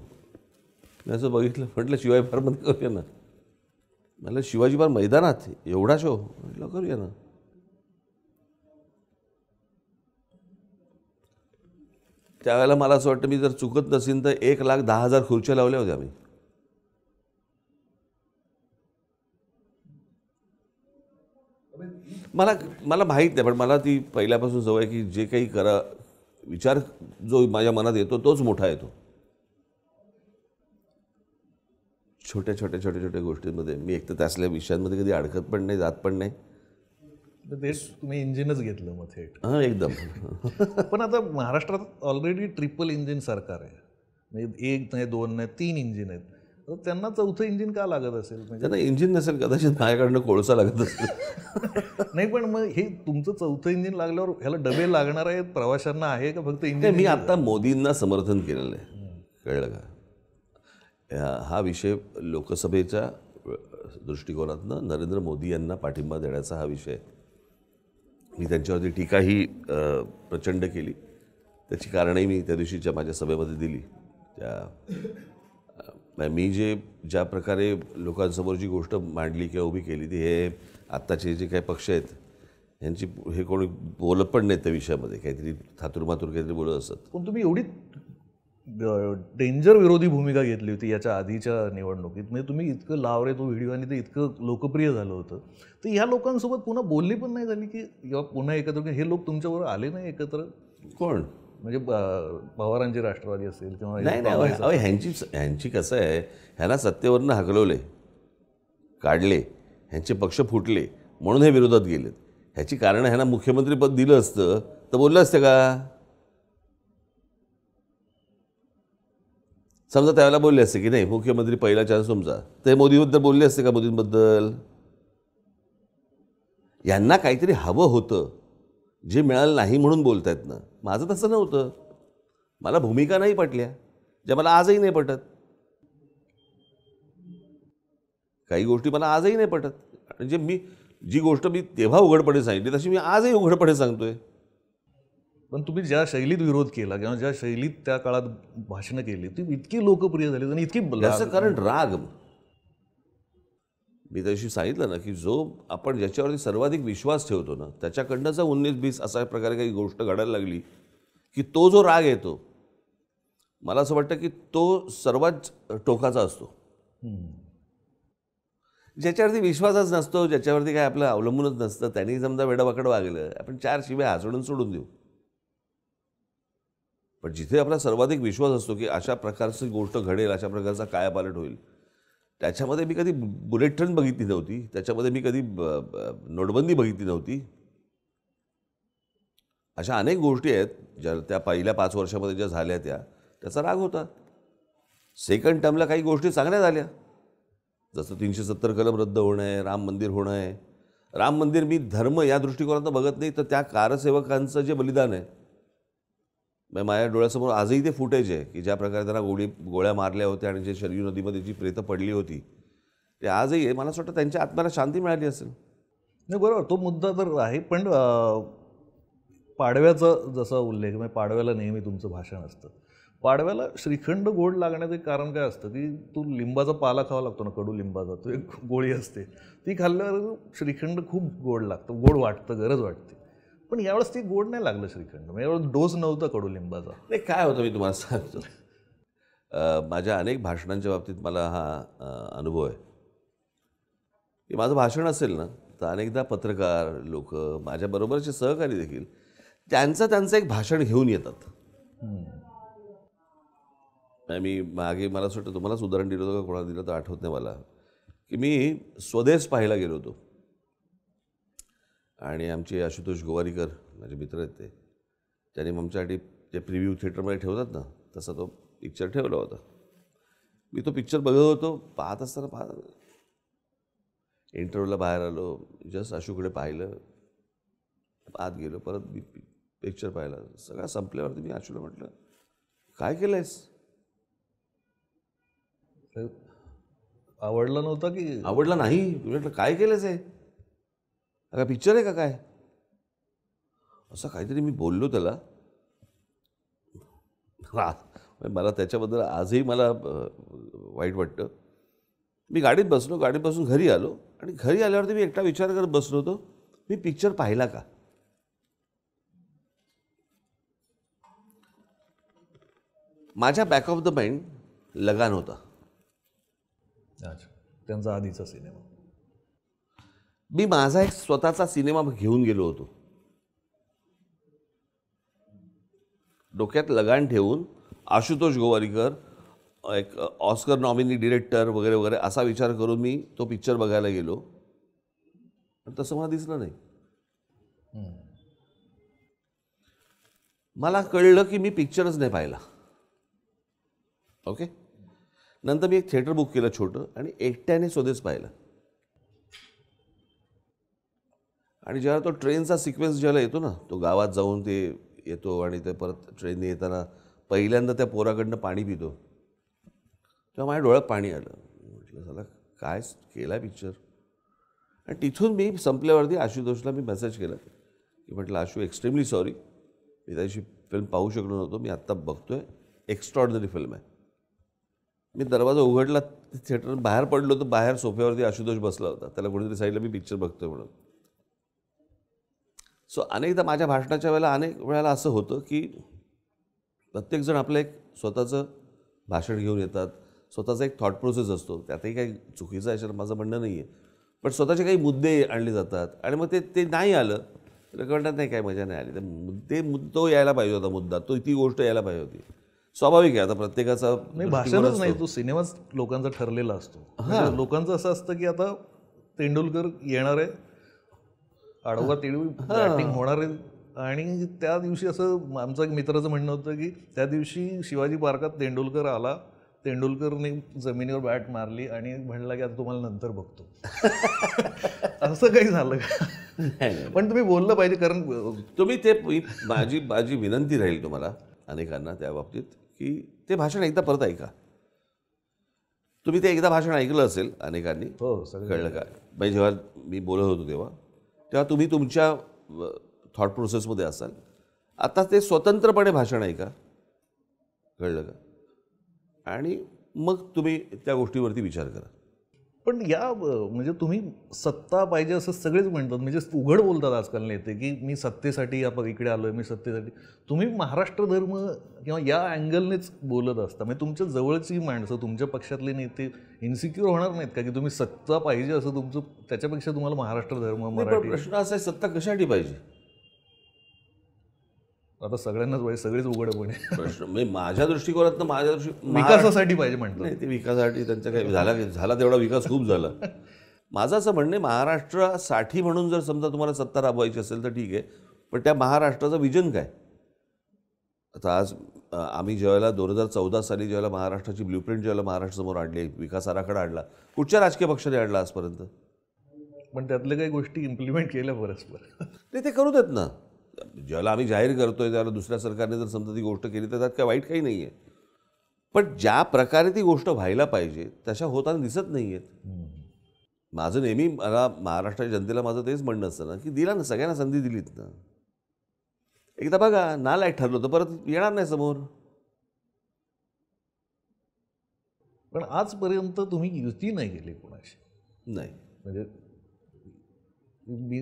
मी असं बघितलं म्हटलं शिवाजी पार्कमध्ये करूया ना. म्हटलं शिवाजी पार्क मैदानात एवढा शो. म्हटलं करूया ना. त्यावेळेला मला असं वाटतं मी जर चुकत नसेल तर 1,10,000 खुर्च्या लावल्या होत्या आम्ही. मला माहीत नाही, पण मला ती पहिल्यापासून सवय की जे काही विचार जो माझ्या मनात येतो तोच मोठा येतो. छोट्या छोट्या छोट्या छोट्या गोष्टींमध्ये मी एकतर त्यासल्या विषयांमध्ये कधी अडकत पण नाही, जात पण नाही. तेच तुम्ही इंजिनच घेतलं मग थेट. हां एकदम. पण आता महाराष्ट्रात ऑलरेडी ट्रिपल इंजिन सरकार आहे. म्हणजे 1 नाही 2 नाही 3 इंजिन आहेत. तर त्यांना 4थं इंजिन का लागत असेल. म्हणजे त्यांना इंजिन नसेल कदाचित, माझ्याकडनं कोळसा लागत असेल. नाही पण मग हे तुमचं 4थं इंजिन लागल्यावर ह्याला डबे लागणार आहेत प्रवाशांना आहे का फक्त इंजिन. मी आता मोदींना समर्थन केलेलं आहे. कळलं का. हा विषय लोकसभेच्या दृष्टिकोनातनं नरेंद्र मोदी यांना पाठिंबा देण्याचा हा विषय. मी त्यांच्यावरती टीकाही प्रचंड केली. त्याची कारणंही मी त्या दिवशीच्या माझ्या सभेमध्ये दिली. मी ज्या प्रकारे लोकांसमोर जी गोष्ट मांडली किंवा उभी केली ती हे आत्ताचे जे काही पक्ष आहेत यांची हे कोणी बोलत पण नाहीत त्या विषयामध्ये. काहीतरी थातुरमातुर काहीतरी बोलत असतात. पण तुम्ही एवढी डेंजर विरोधी भूमिका घेतली होती याच्या आधीच्या निवडणुकीत. म्हणजे तुम्ही इतकं लावरे तो व्हिडिओ आणि ते इतकं लोकप्रिय झालं होतं. तर ह्या लोकांसोबत पुन्हा बोलली पण नाही झाली की किंवा पुन्हा एकत्र हे लोक तुमच्याबरोबर आले नाही एकत्र. कोण म्हणजे पवारांचे राष्ट्रवादी असेल किंवा नाही ह्यांची कसं आहे, ह्यांना सत्तेवरनं हकलवले, काढले, ह्यांचे पक्ष फुटले म्हणून हे विरोधात गेलेत. ह्याची कारणं ह्यांना मुख्यमंत्रीपद दिलं असतं तर बोललं असतं का. समजा त्यावेळेला बोलले असते की नाही मुख्यमंत्री पहिला चान्स तुमचा, तर मोदीबद्दल बोलले असते का. मोदींबद्दल यांना काहीतरी हवं होतं जे मिळालं नाही म्हणून बोलतायत ना. माझं तसं नव्हतं. मला भूमिका नाही पटल्या ज्या मला आजही नाही पटत. काही गोष्टी मला आजही नाही पटत. म्हणजे जी गोष्ट मी तेव्हा उघडपणे सांगितली तशी मी आजही उघडपणे सांगतोय. पण तुम्ही ज्या शैलीत विरोध केला किंवा ज्या शैलीत त्या काळात भाषणं केली ती इतकी लोकप्रिय झाली आणि इतकी त्याचं कारण राग. मी त्याशी सांगितलं ना की आपण ज्याच्यावरती सर्वाधिक विश्वास ठेवतो ना त्याच्याकडनंचा 19-20 अशा प्रकारे काही गोष्ट घडायला लागली की तो जो राग येतो मला असं वाटतं की तो सर्वात टोकाचा असतो. ज्याच्यावरती विश्वासच नसतो, ज्याच्यावरती काय आपलं अवलंबूनच नसतं, त्यांनी समजा वेडावाकडं वागलं आपण 4 शिव्या हसडून सोडून देऊ. पण जिथे आपला सर्वाधिक विश्वास असतो की अशा प्रकारची गोष्ट घडेल, अशा प्रकारचा कायापालट होईल, त्याच्यामध्ये मी कधी बुलेट ट्रेन बघितली नव्हती, त्याच्यामध्ये मी कधी नोटबंदी बघितली नव्हती. अशा अनेक गोष्टी आहेत ज्या त्या पहिल्या 5 वर्षामध्ये ज्या झाल्या त्याचा राग होता. सेकंड टर्मला काही गोष्टी चांगल्या झाल्या, जसं 370 कलम रद्द होणं आहे, राम मंदिर होणं आहे. राम मंदिर मी धर्म या दृष्टिकोनातून बघत नाही, तर त्या कारसेवकांचं जे बलिदान आहे माझ्या डोळ्यासमोर आजही ते फुटेज आहे की ज्या प्रकारे त्यांना गोळ्या मारल्या होत्या आणि जे शरयू नदीमध्ये जी प्रेतं पडली होती ते आजही आहे. मला असं वाटतं त्यांच्या आत्म्याला शांती मिळाली असेल. नाही बरोबर तो मुद्दा तर आहे. पण पाडव्याचा जसा उल्लेख म्हणजे पाडव्याला नेहमी तुमचं भाषण असतं. पाडव्याला श्रीखंड गोड लागण्याचं एक कारण काय असतं की तो लिंबाचा पाला खावा लागतो ना, कडू लिंबाचा, तो एक गोळी असते ती खाल्ल्यावर श्रीखंड खूप गोड लागतं, गोड वाटतं, गरज वाटते. पण यावेळेस ती गोड नाही लागलं श्रीखंड. म्हणजे यावेळेस डोस नव्हता कडुलिंबाचा. नाही काय होतं मी तुम्हाला सांगतो. माझ्या अनेक भाषणांच्या बाबतीत मला हा अनुभव आहे की माझं भाषण असेल ना तर अनेकदा पत्रकार लोक माझ्याबरोबरचे सहकारी देखील त्यांचं एक भाषण घेऊन येतात. मी मागे मला असं वाटतं तुम्हालाच उदाहरण दिलं होतं का कोणाला दिलं तर आठवत नाही मला की मी स्वदेश पाहायला गेलो होतो आणि आमचे आशुतोष गोवारीकर माझे मित्र आहेत त्यांनी आमच्यासाठी ते प्रिव्ह्यू थिएटरमध्ये ठेवतात ना तसा तो पिक्चर ठेवला होता. मी तो पिक्चर बघत होतो. पाहत असताना इंटरव्ह्यूला बाहेर आलो, जस्ट आशूकडे पाहिलं, आत गेलो, परत मी पिक्चर पाहिला. सगळं संपल्यावरती मी आशूला म्हटलं, काय केलं आहेस? आवडला नव्हता की आवडला नाही. मी म्हटलं काय केलंच आहे, का पिक्चर आहे का काय, असं काहीतरी मी बोललो त्याला. मला त्याच्याबद्दल आजही मला वाईट वाटतं. मी गाडीत बसलो, गाडीत बसून घरी आलो आणि घरी आल्यावरती मी एकटा विचार करत बसलो होतो, मी पिक्चर पाहिला का. माझ्या बॅक ऑफ द माइंड लगान होता. अच्छा, त्यांचा आधीचा सिनेमा. मी माझा एक स्वतःचा सिनेमा घेऊन गेलो होतो. डोक्यात लगान ठेवून आशुतोष गोवारीकर एक ऑस्कर नॉमिनी डिरेक्टर वगैरे वगैरे असा विचार करून मी तो पिक्चर बघायला गेलो. पण तसं मला दिसलं नाही. मला कळलं की मी पिक्चरच नाही पाहिला. ओके. नंतर मी एक थिएटर बुक केलं छोटं आणि एकट्याने स्वदेश पाहिलं. आणि जेव्हा तो ट्रेनचा सिक्वेन्स ज्याला येतो ना, तो गावात जाऊन ते येतो आणि ते परत ट्रेनने येताना पहिल्यांदा त्या पोराकडनं पाणी पितो, तेव्हा माझ्या डोळ्यात पाणी आलं. म्हटलं झालं काय केला पिक्चर. आणि तिथून मी संपल्यावरती आशुतोषला मी मेसेज केला की म्हटलं आशू, एक्स्ट्रीमली सॉरी, मी त्याची फिल्म पाहू शकलो नव्हतो, मी आत्ता बघतोय, एक्स्ट्रॉर्डिनरी फिल्म आहे. मी दरवाजा उघडला, थिएटर बाहेर पडलो तर बाहेर सोफ्यावरती आशुतोष बसला होता. त्याला कोणीतरी सांगितलं मी पिक्चर बघतोय म्हणून. सो अनेकदा माझ्या भाषणाच्या वेळेला अनेक वेळेला असं होतं की प्रत्येकजण आपलं एक स्वतःचं भाषण घेऊन येतात, स्वतःचा एक थॉट प्रोसेस असतो. त्यातही काही चुकीचं आहे असं माझं म्हणणं नाही आहे. पण स्वतःचे काही मुद्दे आणले जातात आणि मग ते नाही आलं तर म्हणतात नाही, काही मजा नाही आली. तो यायला पाहिजे होता मुद्दा, ती गोष्ट यायला पाहिजे होती. स्वाभाविक आहे, आता प्रत्येकाचा नाही, भाषणच नाही, तो सिनेमाच लोकांचा ठरलेला असतो. म्हणजे लोकांचं असं असतं की आता तेंडुलकर येणार आहे, आडवा तेळवी बॅटिंग होणार आहे. आणि त्या दिवशी असं आमचं एक मित्राचं म्हणणं होतं की त्या दिवशी शिवाजी पार्कात तेंडुलकर आला, तेंडुलकरने जमिनीवर बॅट मारली आणि म्हणला की आता तुम्हाला नंतर बघतो. असं काही झालं का? पण तुम्ही बोललं पाहिजे, कारण तुम्ही माझी विनंती राहील तुम्हाला अनेकांना त्या बाबतीत की ते भाषण एकदा परत ऐका. तुम्ही ते एकदा भाषण ऐकलं असेल अनेकांनी, हो सगळं कळलं का. म्हणजे जेव्हा मी बोलत होतो तेव्हा तुम्ही तुमच्या थॉट प्रोसेसमध्ये असाल. आता ते स्वतंत्रपणे भाषण ऐका, कळलं का. आणि मग तुम्ही त्या गोष्टीवरती विचार करा. पण म्हणजे तुम्ही सत्ता पाहिजे असं सगळेच म्हणतात, म्हणजे उघड बोलतात आजकाल नेते की मी सत्तेसाठी इकडे आलोय, मी सत्तेसाठी. तुम्ही महाराष्ट्र धर्म किंवा या अँगलनेच बोलत असता. म्हणजे तुमच्या जवळची माणसं, तुमच्या पक्षातले नेते इन्सिक्युअर होणार नाहीत का की तुम्ही सत्ता पाहिजे असं तुमचं, त्याच्यापेक्षा तुम्हाला महाराष्ट्र धर्म, मराठी. प्रश्न असा आहे, सत्ता कशासाठी पाहिजे. आता सगळ्यांनाच सगळेच उघडपणे प्रश्न म्हणजे माझ्या दृष्टिकोनातनं विकासासाठी पाहिजे म्हणतात. नाही, ते विकासासाठी त्यांचा काही झाला तेवढा विकास खूप झाला. माझं असं म्हणणं आहे, महाराष्ट्रासाठी म्हणून जर समजा तुम्हाला सत्ता राबवायची असेल तर ठीक आहे, पण त्या महाराष्ट्राचं विजन काय. आता आज आम्ही ज्यावेळेला 2014 साली ज्यावेळेला महाराष्ट्राची ब्ल्यूप्रिंट ज्यावेळेला महाराष्ट्रासमोर आणली, विकास आराखडा आणला, कुठच्या राजकीय पक्षाने आणला आजपर्यंत. पण त्यातल्या काही गोष्टी इम्प्लिमेंट केल्या परस्पर. ते करू देत ना. ज्यावेळेला आम्ही जाहीर करतोय त्यावेळेला दुसऱ्या सरकारने जर समजा ती गोष्ट केली तर त्यात काय वाईट काही नाही आहे. पण ज्या प्रकारे ती गोष्ट व्हायला पाहिजे तशा होताना दिसत नाही आहेत. माझं नेहमी मला महाराष्ट्राच्या जनतेला माझं तेच म्हणणं असतं ना की दिला ना, सगळ्यांना संधी दिलीत ना. एकदा बघा, नालायक ठरलं तर परत येणार नाही समोर. पण आजपर्यंत तुम्ही युती नाही केली कोणाशी. नाही, म्हणजे मी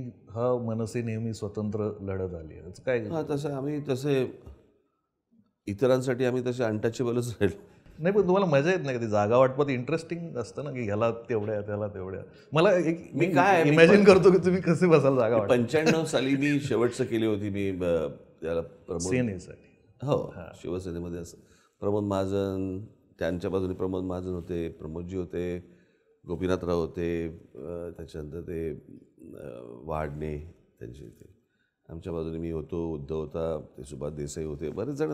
मनसे नेहमी स्वतंत्र लढत आली आहे काय. तसे इतरांसाठी आम्ही तसे अनटचेबलच राहील. नाही, पण तुम्हाला मजा येत नाही का ती जागा वाटपात. इंटरेस्टिंग असतं ना की ह्याला तेवढ्या त्याला तेवढ्या. मला मी काय इमॅजिन करतो की तुम्ही कसे बसाल जागा. 95 साली मी शेवटचं केली होती मी त्याला सेनेसाठी. हो, शिवसेनेमध्ये असं प्रमोद महाजन, त्यांच्या बाजूने प्रमोद महाजन होते, प्रमोदजी होते, गोपीनाथराव होते, त्याच्यानंतर ते वाडणे त्यांचे ते, आमच्या बाजूने मी होतो, उद्धव होता, ते सुभाष देसाई होते, बरेच जण.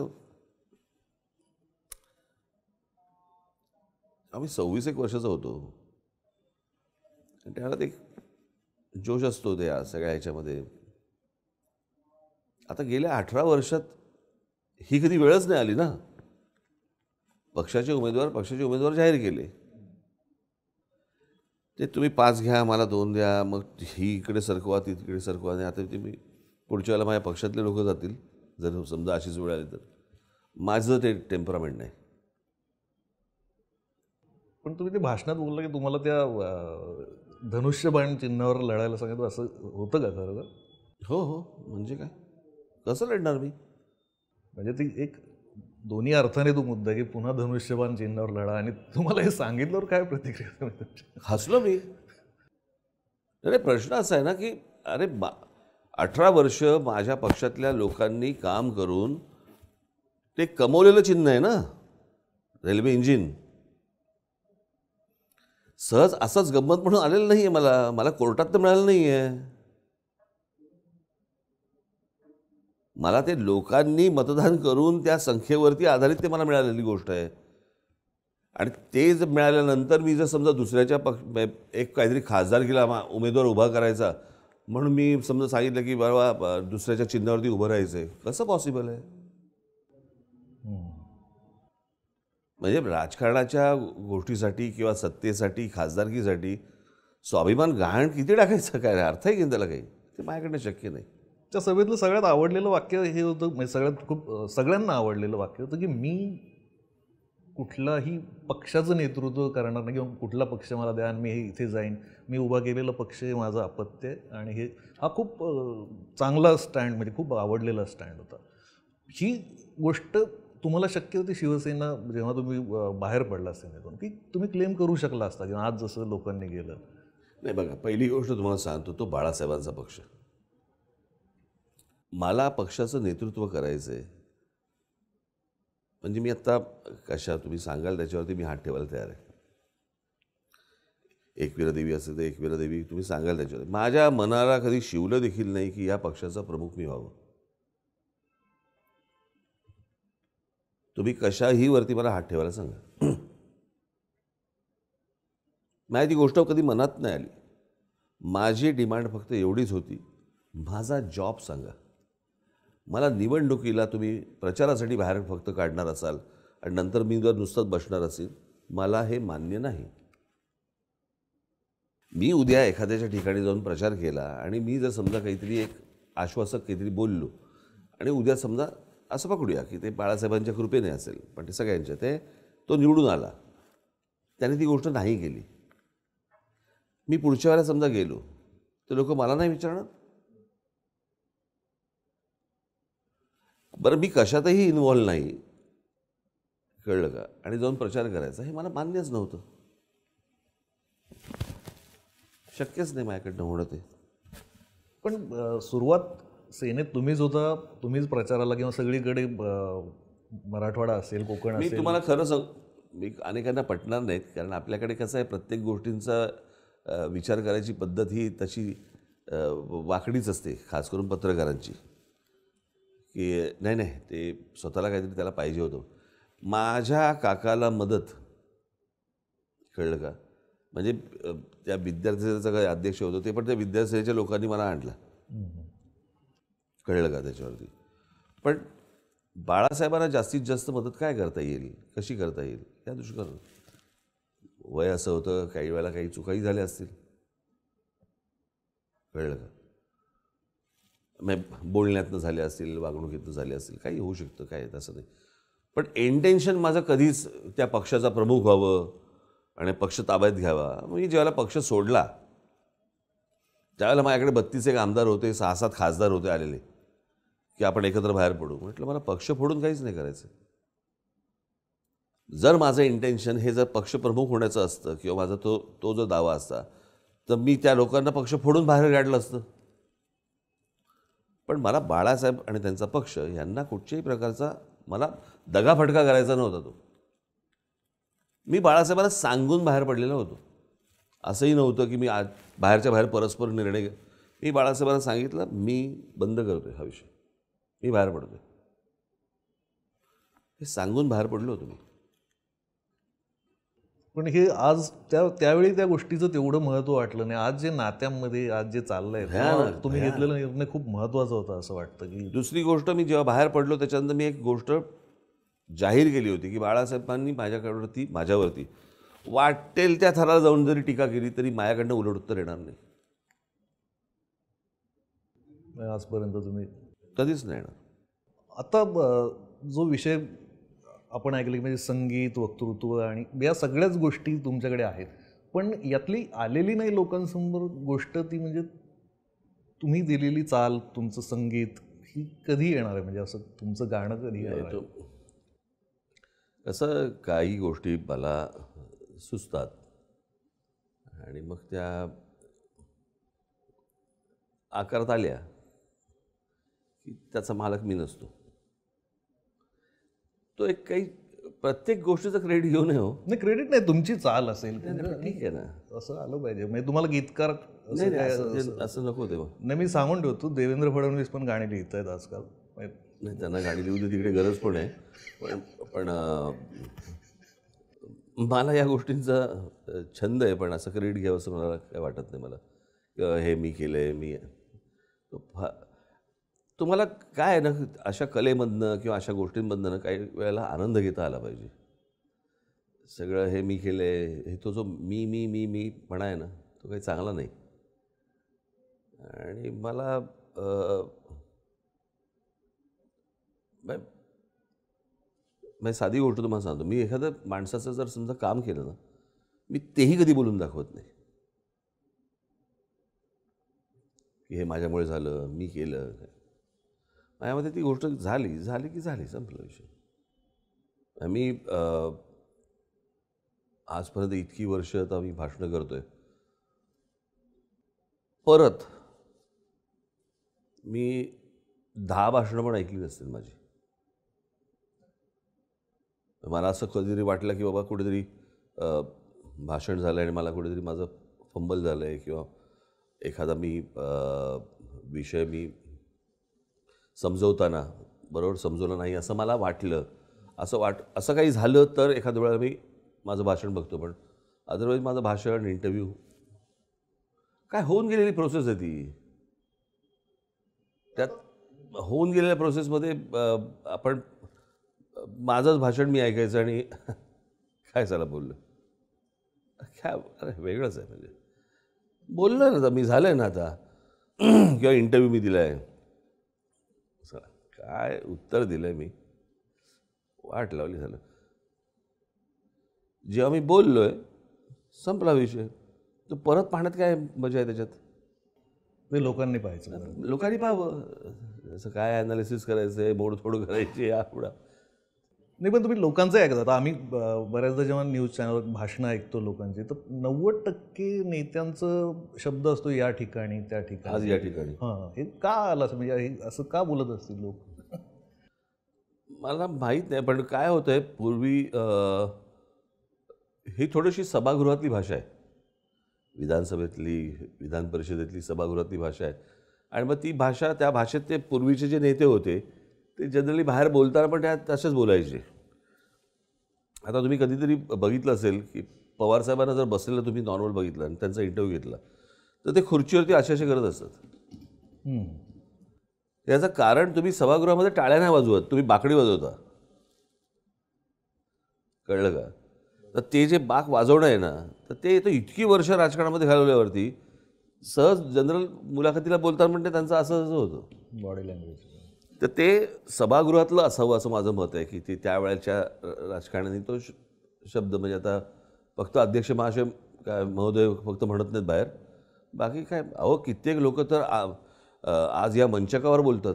आम्ही 26 वर्षाचा होतो. त्यावेळेला एक जोश असतो त्या सगळ्या ह्याच्यामध्ये. आता गेल्या 18 वर्षात ही कधी वेळच नाही आली ना. पक्षाचे उमेदवार जाहीर केले. ते तुम्ही 5 घ्या, मला 2 द्या, मग ही इकडे सरकवा, ती तिकडे सरकवा. आणि आता ते मी पुढच्या वेळेला माझ्या पक्षातले लोक जातील, जर समजा अशीच वेळ आली तर. माझं ते टेम्परामेंट नाही. पण तुम्ही ते भाषणात बोलला की तुम्हाला त्या धनुष्यबाण चिन्हावर लढायला सांगितलं, असं होतं का खरं तर? हो हो, म्हणजे काय, कसं लढणार मी? म्हणजे ती एक दोन्ही अर्थाने तो मुद्दा आहे की पुन्हा धनुष्यबाण चिन्हावर लढा, आणि तुम्हाला हे सांगितल्यावर काय प्रतिक्रिया तुम्ही तुमची? हसलो मी. नाही, प्रश्न असा आहे ना की अरे 18 वर्ष माझ्या पक्षातल्या लोकांनी काम करून ते कमवलेलं चिन्ह आहे ना, रेल्वे इंजिन. सहज असंच गंमत म्हणून आलेलं नाही आहे. मला कोर्टात तर मिळालं नाही आहे. मला ते लोकांनी मतदान करून त्या संख्येवरती आधारित ते मला मिळालेली गोष्ट आहे. आणि ते जर मिळाल्यानंतर मी जर समजा दुसऱ्याच्या एक काहीतरी खासदारकीला उमेदवार उभा करायचा म्हणून मी समजा सांगितलं की बाबा दुसऱ्याच्या चिन्हावरती उभं राहायचं आहे, कसं पॉसिबल आहे? म्हणजे राजकारणाच्या गोष्टीसाठी किंवा सत्तेसाठी, खासदारकीसाठी स्वाभिमान गहाण किती टाकायचं, काय अर्थ आहे की त्याला काही? ते माझ्याकडनं शक्य नाही. त्या सभेतलं सगळ्यात आवडलेलं वाक्य हे होतं, म्हणजे सगळ्यांना आवडलेलं वाक्य होतं की मी कुठलाही पक्षाचं नेतृत्व करणार नाही, किंवा कुठला पक्ष मला द्या आणि मी हे इथे जाईन, मी उभा केलेला पक्ष हे माझं अपत्य आहे. आणि हे हा खूप चांगला स्टँड, म्हणजे खूप आवडलेला स्टँड होता. ही गोष्ट तुम्हाला शक्य होती शिवसेना जेव्हा तुम्ही बाहेर पडला सेनेतून, की तुम्ही क्लेम करू शकला असता किंवा आज जसं लोकांनी केलं? नाही, बघा, पहिली गोष्ट तुम्हाला सांगतो, तो बाळासाहेबांचा पक्ष. मला पक्षाचं नेतृत्व करायचं आहे म्हणजे मी आत्ता कशा तुम्ही सांगाल त्याच्यावरती मी हात ठेवायला तयार आहे. एकवीरा देवी असेल तर एकवीरा देवी तुम्ही सांगाल त्याच्यावर. माझ्या मनाला कधी शिवलं देखील नाही की या पक्षाचा प्रमुख मी व्हावं. तुम्ही कशाही वरती मला हात ठेवायला सांगा. माझी ती गोष्ट कधी मनात नाही आली. माझी डिमांड फक्त एवढीच होती, माझा जॉब सांगा. मला निवडणुकीला तुम्ही प्रचारासाठी बाहेर फक्त काढणार असाल आणि नंतर मी जर नुसतंच बसणार असेल, मला हे मान्य नाही. मी उद्या एखाद्याच्या ठिकाणी जाऊन प्रचार केला आणि मी जर समजा काहीतरी एक आश्वासक काहीतरी बोललो आणि उद्या समजा असं पकडूया की ते बाळासाहेबांच्या कृपेने असेल, पण ते सगळ्यांच्या तो निवडून आला, त्याने ती गोष्ट नाही केली, मी पुढच्या वेळेला समजा गेलो तर लोक मला नाही विचारणार? बरं, मी कशातही इन्व्हॉल्व नाही, कळलं का, आणि जाऊन प्रचार करायचा हे मला मान्यच नव्हतं. शक्यच नाही माझ्याकडनं होणं ते. पण सुरुवात सेनेत तुम्हीच होता, तुम्हीच प्रचाराला, किंवा सगळीकडे मराठवाडा असेल, कोकण मी असेल? तुम्हाला खरं मी अनेकांना पटणार नाहीत, कारण आपल्याकडे कसं आहे, प्रत्येक गोष्टींचा विचार करायची पद्धत ही तशी वाकडीच असते, खास करून पत्रकारांची, की नाही ते स्वतःला काहीतरी त्याला पाहिजे होतं. माझ्या काकाला मदत, कळलं का, म्हणजे त्या विद्यार्थ्याचा काही अध्यक्ष होतो ते पण त्या विद्यार्थ्याच्या लोकांनी मला आणला, कळलं का त्याच्यावरती. पण बाळासाहेबांना जास्तीत जास्त मदत काय करता येईल, कशी करता येईल या दृष्टीनं. वय असं होतं, काही वेळेला काही चुकाही झाल्या असतील, कळलं का, मग बोलण्यातनं झाल्या असतील, वागणुकीतनं झाल्या असतील, काही होऊ शकतं, काय तसं नाही. पण इंटेन्शन माझं कधीच त्या पक्षाचा प्रमुख व्हावं आणि पक्ष ताब्यात घ्यावा. मी ज्यावेळेला पक्ष सोडला त्यावेळेला माझ्याकडे 32 आमदार होते, 6-7 खासदार होते आलेले, की आपण एकत्र बाहेर पडू. म्हटलं मला पक्ष फोडून काहीच नाही करायचं. जर माझं इंटेन्शन हे जर पक्षप्रमुख होण्याचं असतं किंवा माझा तो जो दावा असता तर मी त्या लोकांना पक्ष फोडून बाहेर काढलं असतं. पण मला बाळासाहेब आणि त्यांचा पक्ष यांना कुठच्याही प्रकारचा मला दगाफटका करायचा नव्हता. मी बाळासाहेबांना सांगून बाहेर पडलेलो होतो. असंही नव्हतं की मी आज बाहेरच्या बाहेर परस्पर निर्णय. मी बाळासाहेबांना सांगितलं मी बंद करतोय हा विषय, मी बाहेर पडतोय, हे सांगून बाहेर पडलो होतो मी. पण हे आज त्यावेळी त्या गोष्टीचं तेवढं महत्त्व वाटलं नाही. आज जे नात्यांमध्ये आज जे चाललंय भयानक, तुम्ही घेतलेला निर्णय खूप महत्त्वाचा होता असं वाटतं की दुसरी गोष्ट, मी जेव्हा बाहेर पडलो त्याच्यानंतर मी एक गोष्ट जाहीर केली होती की बाळासाहेबांनी माझ्यावरती वाटेल त्या थराला जाऊन जरी टीका केली तरी माझ्याकडनं उलट उत्तर येणार नाही. आजपर्यंत तुम्ही कधीच नाही येणार. आता जो विषय आपण ऐकले म्हणजे संगीत, वक्तृत्व आणि या सगळ्याच गोष्टी तुमच्याकडे आहेत, पण यातली आलेली नाही लोकांसमोर गोष्ट ती म्हणजे तुम्ही दिलेली चाल, तुमचं संगीत ही कधी येणार आहे? म्हणजे असं तुमचं गाणं कधी येणार आहे? कसं काही गोष्टी मला सुचतात आणि मग त्या आकारात आल्या की त्याचा मालक मी नसतो. तो एक काही प्रत्येक गोष्टीचं क्रेडिट घेऊ नये हो. नाही, क्रेडिट नाही, तुमची चाल असेल ठीक आहे ना, असं आलं पाहिजे. म्हणजे तुम्हाला गीतकार नाही असं नको तेव्हा. नाही, मी सांगून ठेवतो, देवेंद्र फडणवीस पण गाणी लिहित आहेत आजकाल. नाही, त्यांना गाडी लिहू दे, तिकडे गरज पण आहे. पण मला या गोष्टींचा छंद आहे, पण असं क्रेडिट घ्यावं असं मला काय वाटत नाही. मला किंवा हे मी केलं आहे, मी तुम्हाला काय आहे ना, अशा कलेमधनं किंवा अशा गोष्टींमधनं ना काही वेळेला आनंद घेता आला पाहिजे. सगळं हे मी केलं आहे, हे तो जो मी मी मी मी म्हणा आहे ना, तो काही चांगला नाही. आणि मला मी साधी गोष्ट तुम्हाला सांगतो, मी एखादं माणसाचं जर समजा काम केलं ना, मी तेही कधी बोलून दाखवत नाही की हे माझ्यामुळे झालं, मी केलं. माझ्यामध्ये ती गोष्ट झाली की झाली, संपला विषय. मी आजपर्यंत इतकी वर्ष आता मी भाषणं करतोय, परत मी 10 भाषणं पण ऐकली नसतील माझी. मला असं कधीतरी वाटलं की बाबा कुठेतरी भाषण झालं आणि मला कुठेतरी माझं फंबल झालं आहे किंवा एखादा विषय मी समजवताना बरोबर समजवलं नाही असं मला वाटलं. असं काही झालं तर एखाद्या वेळेला मी माझं भाषण बघतो, पण अदरवाईज माझं भाषण, इंटरव्ह्यू काय होऊन गेलेली प्रोसेस आहे ती. त्यात होऊन गेलेल्या प्रोसेसमध्ये आपण माझंच भाषण मी ऐकायचं आणि काय झालं बोललं, काय अरे वेगळंच आहे. म्हणजे बोललं ना, तर मी झालं आहे ना आता, किंवा इंटरव्ह्यू मी दिला आहे, काय उत्तर दिलं आहे मी, वाट लावली झालं. जेव्हा मी बोललो आहे संपला विषय. तो परत पाहण्यात काय मजा आहे त्याच्यात? ते लोकांनी पाहायचं, लोकांनी पाहावं. असं काय ॲनालिसिस करायचं आहे, मोडतोड करायची या पुढं. नाही, पण तुम्ही लोकांचं ऐकता. आता आम्ही बऱ्याचदा जेव्हा न्यूज चॅनलवर भाषणं ऐकतो लोकांची, तर 90% नेत्यांचं शब्द असतो या ठिकाणी, त्या ठिकाणी, आज या ठिकाणी. हां, हे का आलं असं? म्हणजे हे असं का बोलत असतील लोक? मला माहीत नाही, पण काय होतं आहे, पूर्वी ही थोडीशी सभागृहातली भाषा आहे, विधानसभेतली, विधान परिषदेतली सभागृहातली भाषा आहे. आणि मग ती भाषा, त्या भाषेत ते पूर्वीचे जे नेते होते ते जनरली बाहेर बोलताना पण त्या तसेच बोलायचे. आता तुम्ही कधीतरी बघितलं असेल की पवारसाहेबांना जर बसलेलं तुम्ही नॉर्मल बघितलं आणि त्यांचा इंटरव्ह्यू घेतला तर ते खुर्चीवरती असे करत असतात. याचं कारण, तुम्ही सभागृहामध्ये टाळ्या नाही वाजवत, तुम्ही बाकडी वाजवता. कळलं का? तर ते जे बाक वाजवणं आहे ना, तर ते तर इतकी वर्ष राजकारणामध्ये घालवल्यावरती सहज जनरल मुलाखतीला बोलताना म्हणते त्यांचं असं होतं बॉडी लँग्वेज. तर ते सभागृहातलं असावं असं माझं मत आहे की ते त्यावेळेच्या राजकारणाने तो शब्द, म्हणजे आता फक्त अध्यक्ष महाशय काय महोदय फक्त म्हणत नाहीत बाहेर, बाकी काय. अहो, कित्येक लोक तर आज या मंचकावर बोलतात.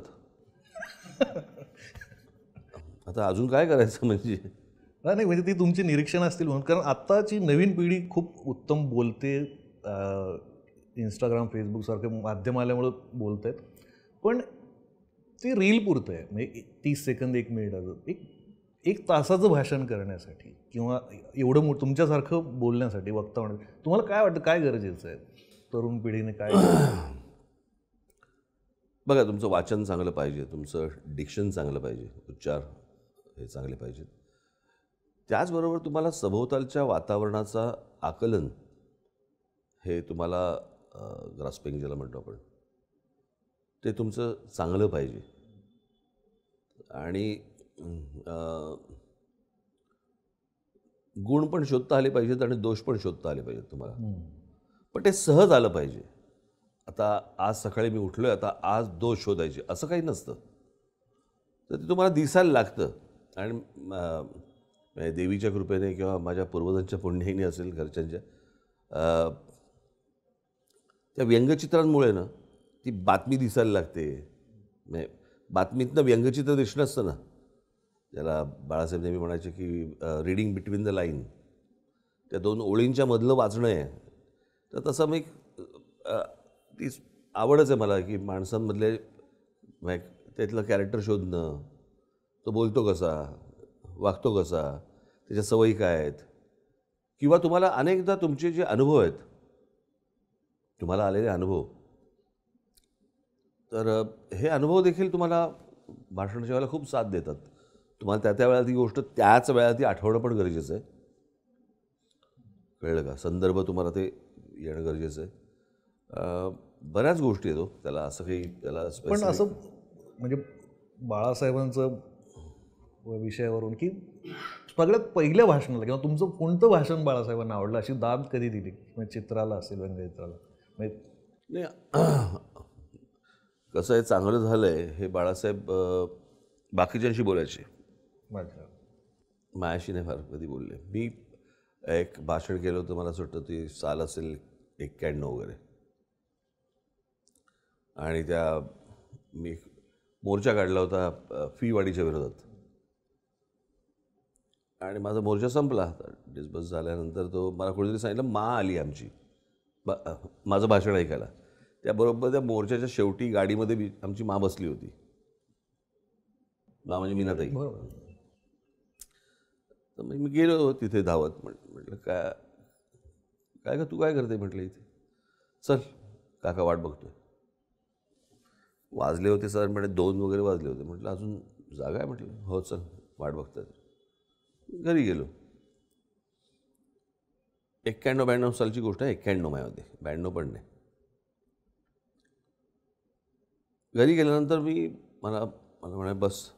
आता अजून काय करायचं म्हणजे? नाही, म्हणजे ती तुमची निरीक्षण असतील म्हणून. कारण आत्ताची नवीन पिढी खूप उत्तम बोलते, इंस्टाग्राम, फेसबुकसारखे माध्यम आल्यामुळं बोलत आहेत, पण ते रील पुरतं आहे. म्हणजे 30 सेकंद, 1 मिनिटाचं, एक तासाचं भाषण करण्यासाठी किंवा एवढं तुमच्यासारखं बोलण्यासाठी, वक्ता होण्यासाठी तुम्हाला काय वाटतं, काय गरजेचं आहे? तरुण पिढीने काय बघा, तुमचं वाचन चांगलं पाहिजे, तुमचं डिक्शन चांगलं पाहिजे, उच्चार हे चांगले पाहिजेत. त्याचबरोबर तुम्हाला सभोवतालच्या वातावरणाचा आकलन हे तुम्हाला ग्रास्पिंग ज्याला म्हणतो आपण ते तुमचं चांगलं पाहिजे. आणि गुण पण शोधता आले पाहिजेत आणि दोष पण शोधता आले पाहिजेत तुम्हाला. पण ते सहज आलं पाहिजे. आता आज सकाळी मी उठलोय, आता आज दोष शोधायचे असं काही नसतं. तर ते तुम्हाला दिसायला लागतं. आणि म्हणजे देवीच्या कृपेने किंवा माझ्या पूर्वजांच्या पुण्याईने असेल घरच्यांच्या त्या व्यंगचित्रांमुळे ना ती बातमी दिसायला लागते. म्हणजे बातमीतनं व्यंगचित्र दिसणं असतं ना, ज्याला बाळासाहेब नेहमी म्हणायचे की रीडिंग बिटवीन द लाईन, त्या 2 ओळींच्या मधलं वाचणं आहे. तर तसं मी ती आवडच आहे मला की माणसांमधले म्हणजे त्यातलं कॅरेक्टर शोधणं, तो बोलतो कसा, वागतो कसा, त्याच्या सवयी काय आहेत, किंवा तुम्हाला अनेकदा तुमचे जे अनुभव आहेत, तुम्हाला आलेले अनुभव, तर हे अनुभव देखील तुम्हाला भाषणाच्या वेळेला खूप साथ देतात. तुम्हाला त्या वेळेला ती गोष्ट त्याच वेळेला ती आठवणं पण गरजेचं आहे. कळलं का? संदर्भ तुम्हाला ते येणं गरजेचं आहे. बऱ्याच गोष्टी येतो त्याला, असं काही त्याला पण specific- असं म्हणजे बाळासाहेबांचं विषयावरून की सगळ्यात पहिल्या भाषणाला किंवा तुमचं कोणतं भाषण बाळासाहेबांना आवडलं अशी दाद कधी दिली? म्हणजे चित्राला असेल, व्यंगचित्राला म्हणजे नाही, कसं आहे, चांगलं झालं आहे हे बाळासाहेब बाकीच्यांशी बोलायचे, माझ्या मायाशी नाही फार कधी बोलले. मी एक भाषण केलं होतं, मला असं वाटतं ते साल असेल 91 वगैरे. आणि त्या मी मोर्चा काढला होता फी वाढीच्या विरोधात. आणि माझा मोर्चा संपला, डिस्बस झाल्यानंतर तो मला कोणीतरी सांगितलं मा आली आमची माझं भाषण ऐकायला. त्याबरोबर त्या मोर्चाच्या शेवटी गाडीमध्ये आमची मा बसली होती. मा म्हणजे मीनाताई. बरोबर. तर मी गेलो तिथे धावत. म्हटलं काय काय का तू काय करते म्हटलं इथे? चल काका वाट बघतोय. वाजले होते सर म्हणे 2 वगैरे वाजले होते. म्हटलं अजून जागा आहे? म्हटलं हो चल वाट बघतोय. घरी गेलो. 91-92 सालची गोष्ट आहे. 91 माझ्यामध्ये, 92 पण नाही. घरी गेल्यानंतर मला म्हणाले बस,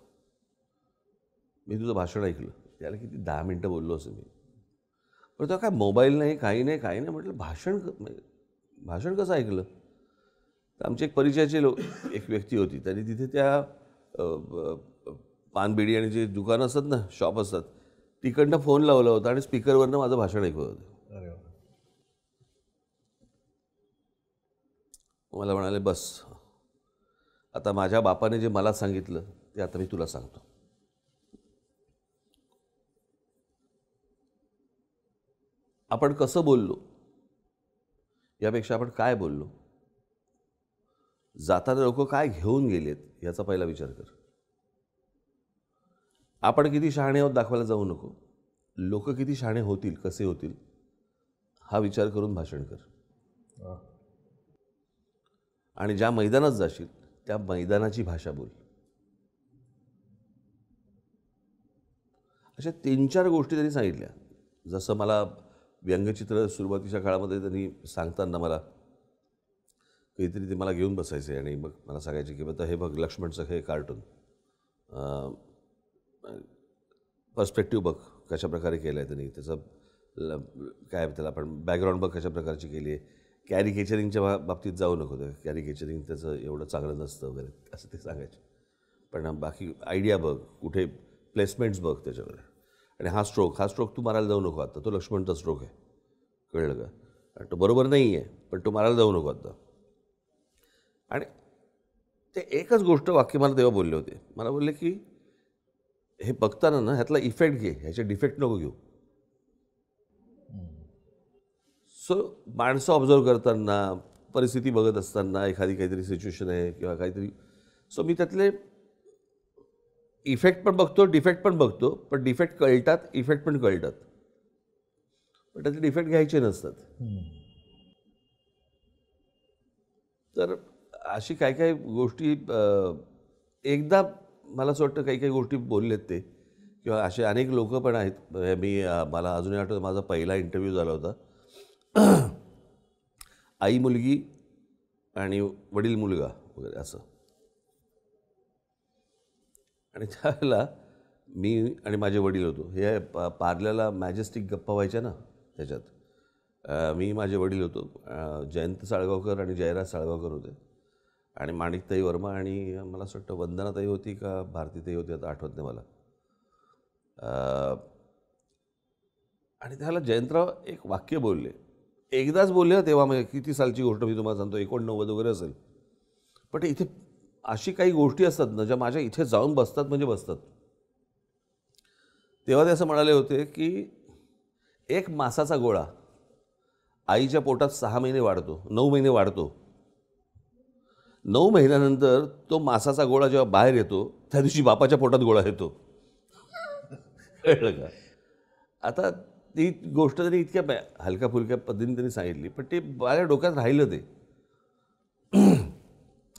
मी तुझं भाषण ऐकलं. त्याला किती 10 मिनटं बोललो असं मी. पण तेव्हा काय मोबाईल नाही, काही नाही. म्हटलं भाषण कसं ऐकलं? तर आमची एक परिचयाची एक व्यक्ती होती. त्यांनी तिथे त्या पान बिडी आणि जे दुकानं असतात ना, शॉप असतात, तिकडनं फोन लावला होता आणि स्पीकरवरनं माझं भाषण ऐकत होतं. अरे वा. मला म्हणाले बस, आता माझ्या बापाने जे मला सांगितलं ते आता मी तुला सांगतो. आपण कसं बोललो यापेक्षा आपण काय बोललो, जाताना लोक काय घेऊन गेलेत याचा पहिला विचार कर. आपण किती शहाणे आहोत दाखवायला जाऊ नको. लोक किती शहाणे होतील, कसे होतील हा विचार करून भाषण कर. वा. आणि ज्या मैदानात जाशील त्या मैदानाची भाषा बोल. अशा 3-4 गोष्टी त्यांनी सांगितल्या. जसं मला व्यंगचित्र सुरुवातीच्या काळामध्ये त्यांनी सांगताना मला काहीतरी ते मला घेऊन बसायचे आणि मग मला सांगायचे की आता हे बघ लक्ष्मणचं हे कार्टून, पर्स्पेक्टिव्ह बघ कशा प्रकारे केलं आहे त्यांनी, त्याचं काय त्याला आपण बॅकग्राऊंड बघ कशा प्रकारची केली आहे. कॅरिकेचरिंगच्या बाबतीत जाऊ नको, ते कॅरिकेचरिंग त्याचं एवढं चांगलं नसतं वगैरे असं ते सांगायचे. पण बाकी आयडिया बघ, कुठे प्लेसमेंट्स बघ त्याच्यावर. आणि हा स्ट्रोक तू मारायला जाऊ नको आता, तो लक्ष्मणचा स्ट्रोक आहे, कळलं का? आणि तो बरोबर नाही आहे पण तो मारायला जाऊ नको आता. आणि ते एकच वाक्य मला तेव्हा बोलले होते. मला बोलले की हे बघताना ना ह्यातला इफेक्ट घे, ह्याचे डिफेक्ट नको घेऊ. सो माणसं ऑब्झर्व करताना, परिस्थिती बघत असताना, एखादी काहीतरी सिच्युएशन आहे किंवा काहीतरी, सो मी त्यातले इफेक्ट पण बघतो, डिफेक्ट पण बघतो. पण डिफेक्ट कळतात, इफेक्ट पण कळतात. पण त्यातले डिफेक्ट घ्यायचे नसतात. तर अशी काही काही गोष्टी एकदा मला असं वाटतं काही काही गोष्टी बोललेत ते किंवा असे अनेक लोक पण आहेत. मला अजूनही आठवतं माझा पहिला इंटरव्ह्यू झाला होता. आई मुलगी आणि वडील मुलगा वगैरे असं. आणि त्यावेळेला मी आणि माझे वडील होतो. हे पार्ल्याला मॅजेस्टिक गप्पा व्हायच्या ना त्याच्यात. मी माझे वडील होतो. जयंत साळगावकर आणि जयराज साळगावकर होते आणि माणिकताई वर्मा आणि मला असं वाटतं वंदनाताई होती का भारतीताई होती, आता आठवत नाही मला. आणि त्याला जयंतराव एक वाक्य बोलले, एकदाच बोलले तेव्हा. म्हणजे किती सालची गोष्ट मी तुम्हाला सांगतो, 89 वगैरे असेल. पण ते इथे अशी काही गोष्टी असतात ना ज्या माझ्या इथे जाऊन बसतात म्हणजे बसतात. तेव्हा ते असं म्हणाले होते की एक मासाचा गोळा आईच्या पोटात 6 महिने वाढतो, 9 महिने वाढतो. 9 महिन्यानंतर तो मासाचा गोळा जेव्हा बाहेर येतो त्या दिवशी बापाच्या पोटात गोळा येतो. कळलं का? आता ती गोष्ट तरी इतक्या हलक्या फुलक्या पद्धतीने त्यांनी सांगितली, पण ते माझ्या डोक्यात राहिलं. ते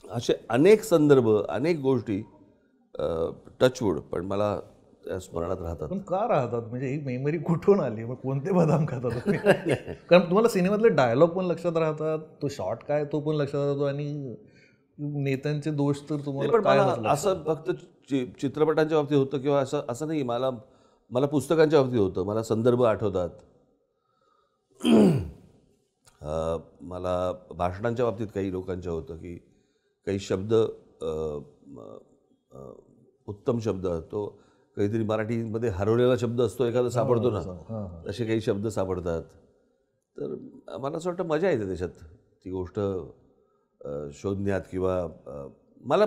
असे अनेक संदर्भ, अनेक गोष्टी टचवूड पण मला त्या स्मरणात राहतात. पण का राहतात? म्हणजे ही मेमरी कुठून आली? मग कोणते बदाम खाता तुम्ही? कारण तुम्हाला सिनेमातले डायलॉग पण लक्षात राहतात, तो शॉट काय तो पण लक्षात राहतो, आणि नेत्यांचे दोष तर तुम्हाला पण काय मला असं फक्त चित्रपटांच्या बाबतीत होतं किंवा असं नाही. मला पुस्तकांच्या बाबतीत होतं. मला संदर्भ आठवतात. मला भाषणांच्या बाबतीत काही लोकांच्या होतं की काही शब्द, उत्तम शब्द, तो काहीतरी मराठीमध्ये हरवलेला शब्द असतो एखादा सापडतो ना, तसे काही शब्द सापडतात. तर मला असं वाटतं मजा येते त्याच्यात ती गोष्ट शोधण्यात. किंवा मला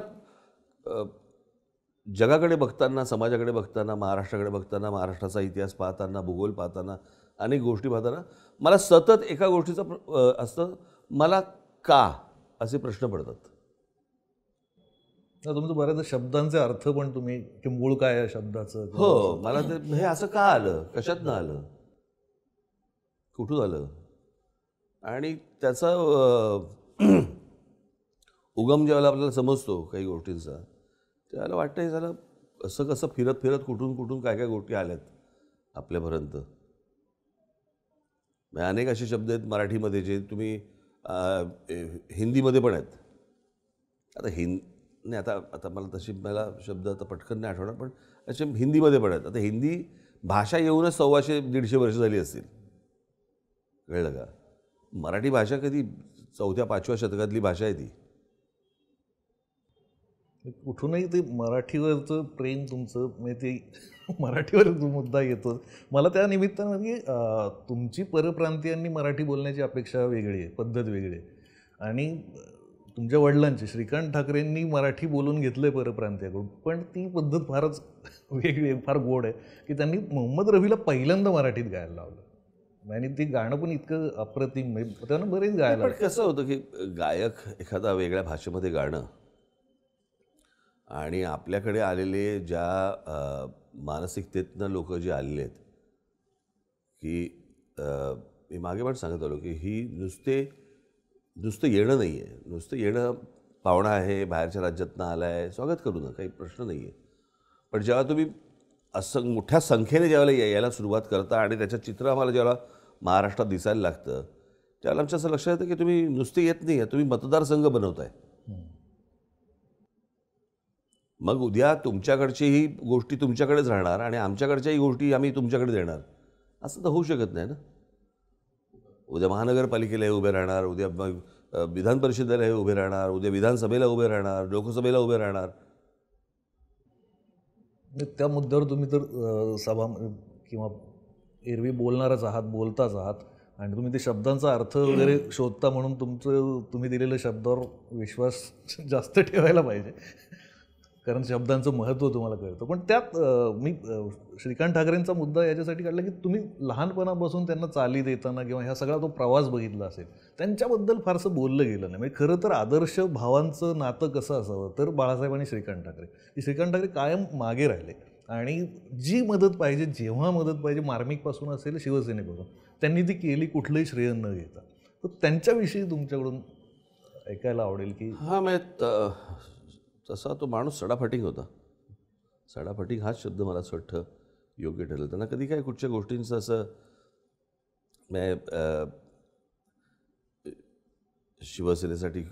जगाकडे बघताना, समाजाकडे बघताना, महाराष्ट्राकडे बघताना, महाराष्ट्राचा इतिहास पाहताना, भूगोल पाहताना, अनेक गोष्टी पाहताना मला सतत एका गोष्टीचं असतं, मला का असे प्रश्न पडतात. तुमचं बऱ्याच शब्दांचे अर्थ पण तुम्ही, की मूळ काय आहे शब्दाचं? हो, मला ते हे असं का आलं, कशातनं आलं, कुठून आलं, आणि त्याचा उगम ज्यावेळेला आपल्याला समजतो काही गोष्टींचा, त्यावेळेला वाटतं हे झालं असं कसं फिरत फिरत कुठून काय काय गोष्टी आल्यात आपल्यापर्यंत. अनेक असे शब्द आहेत मराठीमध्ये जे तुम्ही हिंदीमध्ये पण आहेत. आता नाही, आता मला शब्द आता पटकन नाही आठवणार, पण असे हिंदीमध्ये पण आहेत. आता हिंदी भाषा येऊनच 125-150 वर्ष झाली असतील. कळलं का? मराठी भाषा कधी 4व्या-5व्या शतकातली भाषा आहे ती. कुठूनही ते मराठीवरचं प्रेम तुमचं, म्हणजे ते मराठीवर मुद्दा येतो. मला त्या निमित्तानं की तुमची परप्रांतीयांनी मराठी बोलण्याची अपेक्षा वेगळी आहे, पद्धत वेगळी आहे. आणि तुमच्या वडिलांची, श्रीकांत ठाकरेंनी मराठी बोलून घेतलं आहे परप्रांतीयाकडून, पण ती पद्धत फारच वेगळी आहे, फार गोड आहे. की त्यांनी मोहम्मद रफीला पहिल्यांदा मराठीत गायला लावलं, आणि ते गाणं पण इतकं अप्रतिम, त्यांना बरेच गायला. पण कसं होतं की गायक एखादा वेगळ्या भाषेमध्ये गाणं, आणि आपल्याकडे आलेले ज्या मानसिकतेतनं लोक जे आलेले आहेत, की मी मागे पण सांगत आलो की ही नुसतं येणं नाही आहे. नुसतं येणं, पाहुणा आहे, बाहेरच्या राज्यातनं आला आहे, स्वागत करू ना, काही प्रश्न नाही आहे. पण जेव्हा तुम्ही असं मोठ्या संख्येने ज्यावेळेला यायला सुरुवात करता आणि त्याचं चित्र आम्हाला जेव्हा महाराष्ट्रात दिसायला लागतं, त्यावेळेला आमच्या असं लक्षात येतं की तुम्ही नुसते येत नाही आहे, तुम्ही मतदारसंघ बनवताय. मग उद्या तुमच्याकडचीही गोष्टी तुमच्याकडेच राहणार आणि आमच्याकडच्याही गोष्टी आम्ही तुमच्याकडे देणार, असं तर होऊ शकत नाही ना. उद्या महानगरपालिकेला हे उभे राहणार, उद्या विधान परिषदेला हे उभे राहणार, उद्या विधानसभेला उभे राहणार, लोकसभेला उभे राहणार. त्या मुद्द्यावर तुम्ही तर सभा किंवा एरवी बोलणारच आहात, बोलताच आहात, आणि तुम्ही ते शब्दांचा अर्थ वगैरे शोधता, म्हणून तुम्ही दिलेल्या शब्दावर विश्वास जास्त ठेवायला पाहिजे, कारण शब्दांचं महत्त्व तुम्हाला कळतं. पण त्यात मी श्रीकांत ठाकरेंचा मुद्दा याच्यासाठी काढला की तुम्ही लहानपणापासून त्यांना चाली देताना किंवा ह्या सगळा तो प्रवास बघितला असेल, त्यांच्याबद्दल फारसं बोललं गेलं नाही. म्हणजे खरं तर आदर्श भावांचं नातं कसं असावं, तर बाळासाहेब आणि श्रीकांत ठाकरे, की श्रीकांत ठाकरे कायम मागे राहिले, आणि जी मदत पाहिजे, जेव्हा मदत पाहिजे, मार्मिकपासून असेल शिवसेनेपासून, त्यांनी ती केली, कुठलंही श्रेय न घेता. तर त्यांच्याविषयी तुमच्याकडून ऐकायला आवडेल की. हां, म्हणजे तसा तो माणूस सडाफटिंग होता. सडाफटिंग हाच शब्द मला असं वाटतं योग्य ठरलं. त्यांना कधी काय कुठच्या गोष्टींचं असं शिवसेनेसाठी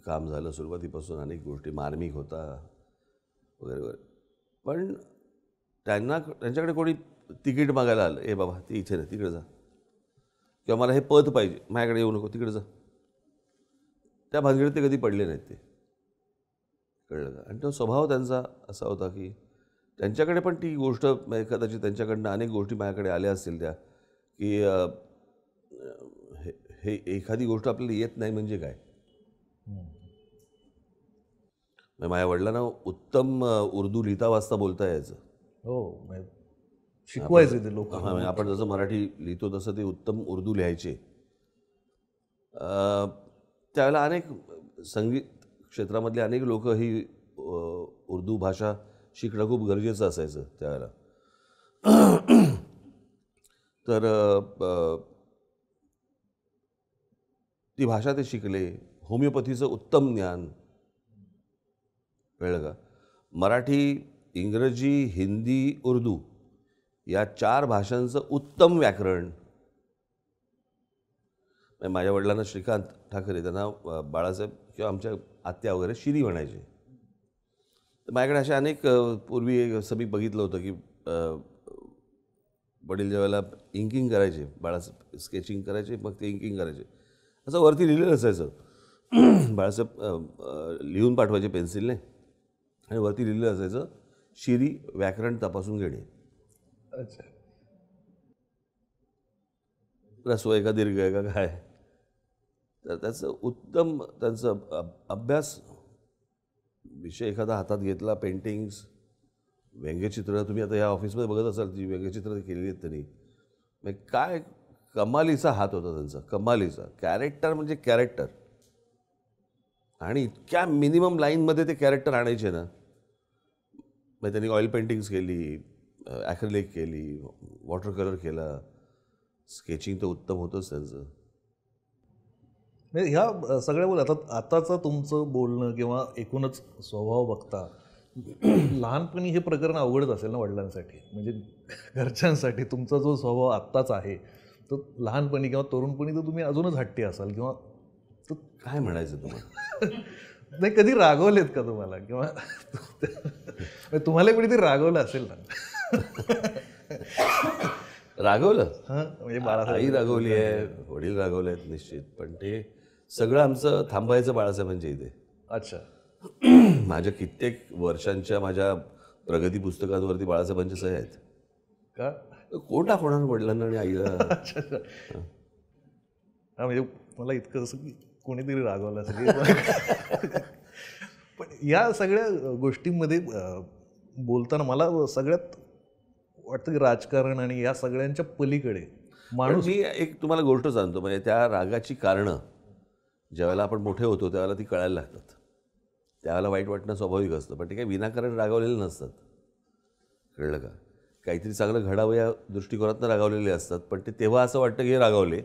काम झालं सुरुवातीपासून, अनेक गोष्टी मार्मिक होता वगैरे वगैरे, पण त्यांच्याकडे कोणी तिकीट मागायला आलं, ए बाबा ते इथे नाही तिकडे जा, किंवा मला हे पद पाहिजे माझ्याकडे येऊ नको तिकडे जा, त्या भानगडीत ते कधी पडले नाहीत ते, कळलं का. आणि तो स्वभाव त्यांचा असा होता की त्यांच्याकडे पण ती गोष्ट कदाचित त्यांच्याकडनं अनेक गोष्टी माझ्याकडे आल्या असतील त्या, की हे एखादी गोष्ट आपल्याला येत नाही म्हणजे काय. माझ्या वडिलांना उत्तम उर्दू लिहिता वाचता बोलता यायचं. हो, शिकवायचे ते लोक. आपण जसं मराठी लिहितो तसं ते उत्तम उर्दू लिहायचे. त्यावेळेला अनेक संगीत क्षेत्रामधले अनेक लोक ही उर्दू भाषा शिकणं खूप गरजेचं असायचं त्यावेळेला. तर ती भाषा ते शिकले. होमिओपॅथीचं उत्तम ज्ञान, कळलं का. मराठी, इंग्रजी, हिंदी, उर्दू या 4 भाषांचं उत्तम व्याकरण. माझ्या वडिलांना श्रीकांत ठाकरे, त्यांना बाळासाहेब किंवा आमच्या आत्या वगैरे शिरी म्हणायचे. तर माझ्याकडे अशा अनेक पूर्वी असं मी बघितलं होतं की वडील ज्यावेळेला इंकिंग करायचे, बाळासाहेब स्केचिंग करायचे, मग ते इंकिंग करायचे, असं वरती लिहिलेलं असायचं. बाळासाहेब लिहून पाठवायचे पेन्सिलने, आणि वरती लिहिलेलं असायचं शिरी व्याकरण तपासून घेणे. अच्छा, रस्व आहे का दीर्घ आहे का काय. तर त्याचं उत्तम त्यांचं अभ्यास विषय एखादा हातात घेतला, पेंटिंग्स, व्यंग्यचित्र, तुम्ही आता या ऑफिसमध्ये बघत असाल जी व्यंग्यचित्र केलेली आहेत त्यांनी, म्हणजे काय कमालीचा हात होता त्यांचा, कमालीचा. कॅरेक्टर म्हणजे कॅरेक्टर, आणि इतक्या मिनिमम लाईनमध्ये ते कॅरेक्टर आणायचे ना. मग त्यांनी ऑइल पेंटिंग्स केली, ॲक्रिलिक केली, वॉटर कलर केला, स्केचिंग तर उत्तम होतंच त्यांचं. म्हणजे ह्या सगळ्या आताचं तुमचं बोलणं किंवा एकूणच स्वभाव बघता लहानपणी हे प्रकरण अवघडच असेल ना वडिलांसाठी, म्हणजे घरच्यांसाठी. तुमचा जो स्वभाव आत्ताच आहे तो लहानपणी किंवा तरुणपणी तर तुम्ही अजूनच हट्टी असाल, किंवा काय म्हणायचं तुम्हाला. नाही, कधी रागवलेत का तुम्हाला, किंवा तुम्हाला कोणी ते रागवलं असेल ना. रागवलं, म्हणजे बाळासाहेब आई रागवली आहे, वडील रागवले आहेत निश्चित, पण ते सगळं आमचं थांबायचं बाळासाहेबांच्या इथे. अच्छा. माझ्या कित्येक वर्षांच्या माझ्या प्रगती पुस्तकांवरती बाळासाहेबांच्या सह्या आहेत. का कोण टाकणार वडिलांना आणि आईला. अच्छा. हा, म्हणजे मला इतकं असं की कोणीतरी रागवलं असेल. पण या सगळ्या गोष्टींमध्ये बोलताना मला सगळ्यात वाटतं की राजकारण आणि या सगळ्यांच्या पलीकडे माणूस. मी एक तुम्हाला गोष्ट सांगतो, म्हणजे त्या रागाची कारणं ज्यावेळेला आपण मोठे होतो त्यावेळेला ती कळायला लागतात. त्यावेळेला वाईट वाटणं स्वाभाविक असतं, पण ते काही विनाकारण रागावलेले नसतात, कळलं का. काहीतरी चांगलं घडावं या दृष्टिकोनातून रागावलेले असतात, पण ते तेव्हा असं वाटतं की हे रागावले,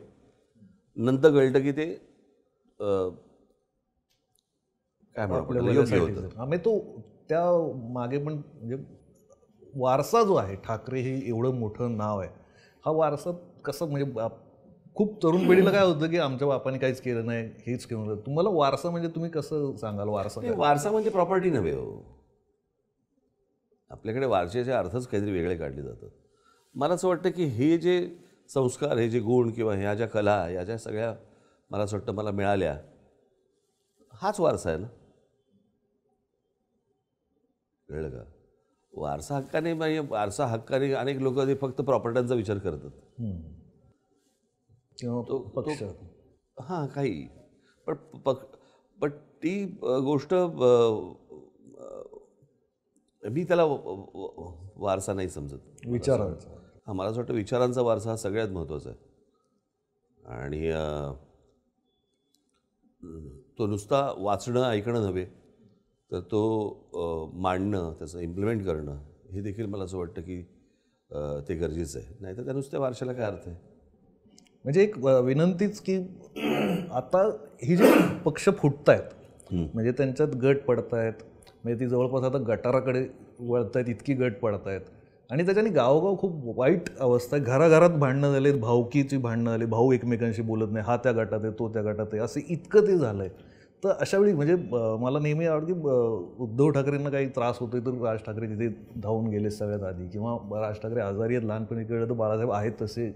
नंतर कळतं की ते काय म्हणतो योग्य होतं. आम्ही तो त्या मागे पण म्हणजे वारसा जो आहे, ठाकरे हे एवढं मोठं नाव आहे, हा वारसा कसं, म्हणजे खूप तरुण पिढीला काय होतं की आमच्या बापाने काहीच केलं नाही, हेच केलं. तुम्हाला वारसा म्हणजे तुम्ही कसं सांगाल वारसा. वारसा म्हणजे प्रॉपर्टी नव्हे हो. आपल्याकडे वारशाचे अर्थच काहीतरी वेगळे काढले जातात. मला असं वाटतं की हे जे संस्कार, हे जे गुण किंवा ह्या ज्या कला, या ज्या सगळ्या मला असं वाटतं मला मिळाल्या, हाच वारसा आहे ना, कळलं का. वारसा हक्काने म्हणजे वारसा हक्काने अनेक लोक ते फक्त प्रॉपर्ट्यांचा विचार करतात, किंवा तो पक्ष. हां काही, पण ती गोष्ट मी त्याला वारसा नाही समजत. विचारांचा. हां, मला असं वाटतं विचारांचा वारसा हा सगळ्यात महत्त्वाचा आहे. आणि तो नुसता वाचणं ऐकणं नव्हे, तर तो मांडणं, त्याचं इम्प्लिमेंट करणं, हे देखील मला असं वाटतं की ते गरजेचं आहे. नाही तर त्या नुसत्या वारशाला काय अर्थ आहे. म्हणजे एक विनंतीच की आता ही जे पक्ष फुटत आहेत, म्हणजे त्यांच्यात गट पडत आहेत, म्हणजे ती जवळपास आता गटाराकडे वळत आहेत, इतकी गट पडत आहेत. आणि त्याच्याने गावोगाव खूप वाईट अवस्था आहे. घराघरात भांडणं झाले, भावकीची भांडणं झाली, भाऊ एकमेकांशी बोलत नाही, हा त्या गटात आहे, तो त्या गटात आहे, असं इतकं ते झालं आहे. तर अशावेळी म्हणजे मला नेहमी आवडतं की उद्धव ठाकरेंना काही त्रास होतोय तर राज ठाकरे तिथे धावून गेले सगळ्यात आधी, किंवा राज ठाकरे आजारी आहेत लहानपणी कळलं तर बाळासाहेब आहेत तसे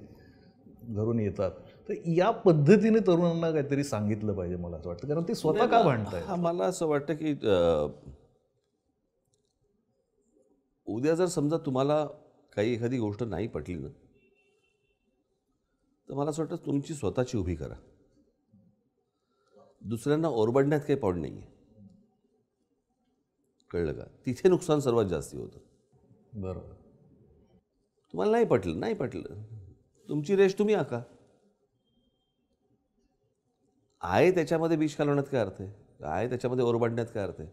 घरून येतात. तर या पद्धतीने तरुणांना काहीतरी सांगितलं पाहिजे मला असं वाटतं, कारण ते स्वतः का भांडतायत. हा, मला असं वाटतं की उद्या जर समजा तुम्हाला काही एखादी गोष्ट नाही पटली ना, तर मला असं वाटतं तुमची स्वतःची उभी करा. दुसऱ्यांना ओरबडण्यात काही पॉईंट नाही आहे. कळलं का? तिथे नुकसान सर्वात जास्ती होतं. बरोबर. तुम्हाला नाही पटलं तुमची रेष तुम्ही आका. आहे त्याच्यामध्ये विष घालवण्यात काय अर्थ आहे? आहे त्याच्यामध्ये ओरबडण्यात काय अर्थ आहे?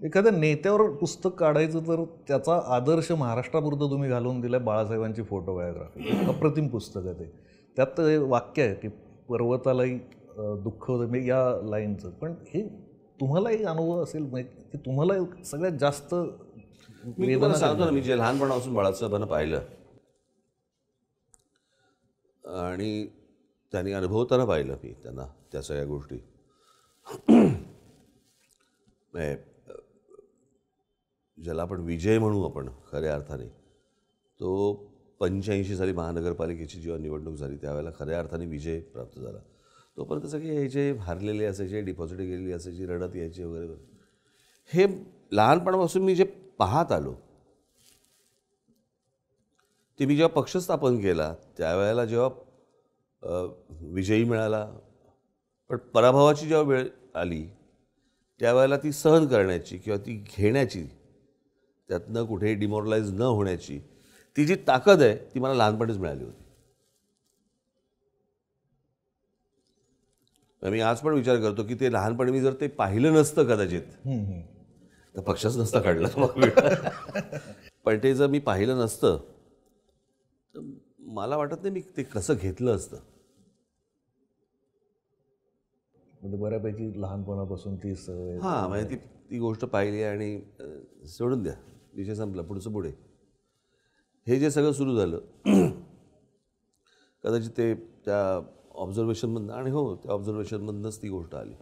एखाद्या नेत्यावर पुस्तक काढायचं तर त्याचा आदर्श महाराष्ट्रापुरतं तुम्ही घालून दिलाय. बाळासाहेबांची फोटोबायोग्राफी अप्रतिम पुस्तक आहे ते. त्यात वाक्य आहे की पर्वतालाही दुःख होतं, म्हणजे या लाईनचं. पण हे तुम्हालाही अनुभव असेल, म्हणजे की तुम्हाला सगळ्यात जास्त मी तुम्हाला सांगतो ना, मी जे लहानपणापासून बाळासाहेबांना पाहिलं आणि त्यांनी अनुभवताना पाहिलं मी त्यांना त्या सगळ्या गोष्टी. ज्याला आपण विजय म्हणू आपण खऱ्या अर्थाने, तो 85 साली महानगरपालिकेची जेव्हा निवडणूक झाली त्यावेळेला खऱ्या अर्थाने विजय प्राप्त झाला. तोपर्यंत सगळे यायचे, हारलेले असायचे, डिपॉझिट गेलेली असायची, रडत यायचे वगैरे. हे लहानपणापासून मी जे पाहत आलो ते मी जेव्हा पक्ष स्थापन केला त्यावेळेला जेव्हा विजयी मिळाला, पण पराभवाची जेव्हा वेळ आली त्यावेळेला ती सहन करण्याची किंवा ती घेण्याची, त्यातनं कुठेही डिमोरलाइज न होण्याची ती जी ताकद आहे ती मला लहानपणीच मिळाली होती. मी आज पण विचार करतो की ते लहानपणी मी जर ते पाहिलं नसतं कदाचित तर पक्षच नसता काढला. पण ते जर मी पाहिलं नसतं तर मला वाटत नाही मी ते कसं घेतलं असतं. म्हणजे बऱ्यापैकी लहानपणापासून ती सवय. हां, म्हणजे ती गोष्ट पाहिली आणि सोडून द्या, विषय संपला, पुढचं पुढे. हे जे सगळं सुरू झालं कदाचित ते त्या ऑब्झर्वेशनमधनं, आणि हो त्या ऑब्झर्वेशनमधनंच ती गोष्ट आली.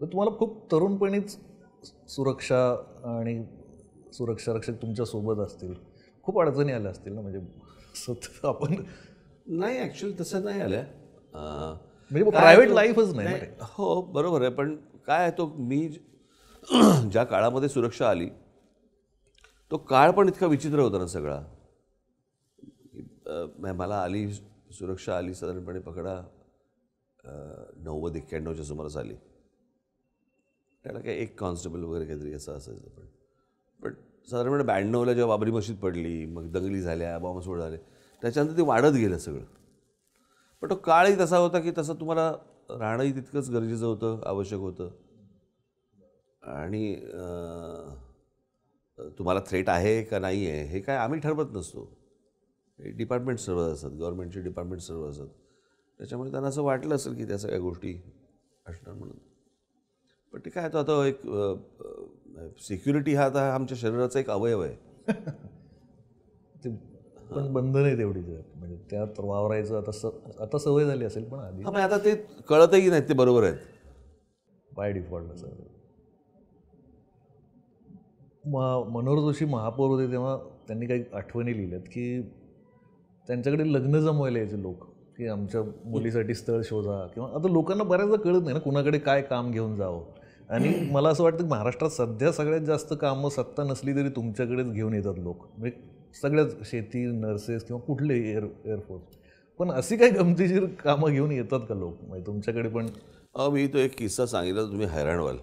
तर तुम्हाला खूप तरुणपणीच सुरक्षा आणि सुरक्षा रक्षक तुमच्यासोबत असतील, खूप अडचणी आल्या असतील ना, म्हणजे स्वतः आपण नाही, ॲक्च्युअली तसं नाही आल्या. म्हणजे प्रायव्हेट लाईफच नाही. हो बरोबर आहे, पण काय आहे तो मी ज्या काळामध्ये सुरक्षा आली तो काळ पण इतका विचित्र होता ना सगळा. मला आली सुरक्षा आली साधारणपणे पकडा 90-91च्या सुमारास आली. त्याला काय एक कॉन्स्टेबल वगैरे काहीतरी असं असायचं. पण साधारणपणे 92ला जेव्हा बाबरी मशीद पडली, मग दंगली झाल्या, बॉम्बस्फोट झाले, त्याच्यानंतर ते वाढत गेलं सगळं. पण तो काळही तसा होता की तसं तुम्हाला राहणंही तितकंच गरजेचं होतं, आवश्यक होतं. आणि तुम्हाला थ्रेट आहे का नाही आहे हे काय आम्ही ठरवत नसतो. डिपार्टमेंट सर्व असतात, गव्हर्नमेंटचे डिपार्टमेंट सर्व असतात. त्याच्यामुळे त्यांना असं वाटलं असेल की त्या सगळ्या गोष्टी असणार म्हणून. पण ते काय, तो आता एक सिक्युरिटी हा आता आमच्या शरीराचा एक अवयव आहे. ते पण बंधन आहे तेवढीच, म्हणजे त्यात वावरायचं आता सवय झाली असेल, पण आधी हा, आता ते कळतही नाहीत, ते बरोबर आहेत बाय डिफॉल्ट असं. मनोहर जोशी महापौर होते तेव्हा त्यांनी काही आठवणी लिहिल्यात की त्यांच्याकडे लग्न जमवायला यायचे लोक, की आमच्या मुलीसाठी स्थळ शोधा, किंवा आता लोकांना बऱ्याचदा कळत नाही ना कुणाकडे काय काम घेऊन जावं. आणि मला असं वाटतं की महाराष्ट्रात सध्या सगळ्यात जास्त कामं सत्ता नसली तरी तुमच्याकडेच घेऊन येतात लोक, म्हणजे सगळ्याच शेती, नर्सेस किंवा कुठले एअरफोर्स. पण अशी काही गमतीशीर कामं घेऊन येतात का लोक, म्हणजे तुमच्याकडे पण? मी तो एक किस्सा सांगितला तुम्ही हैराण व्हाल.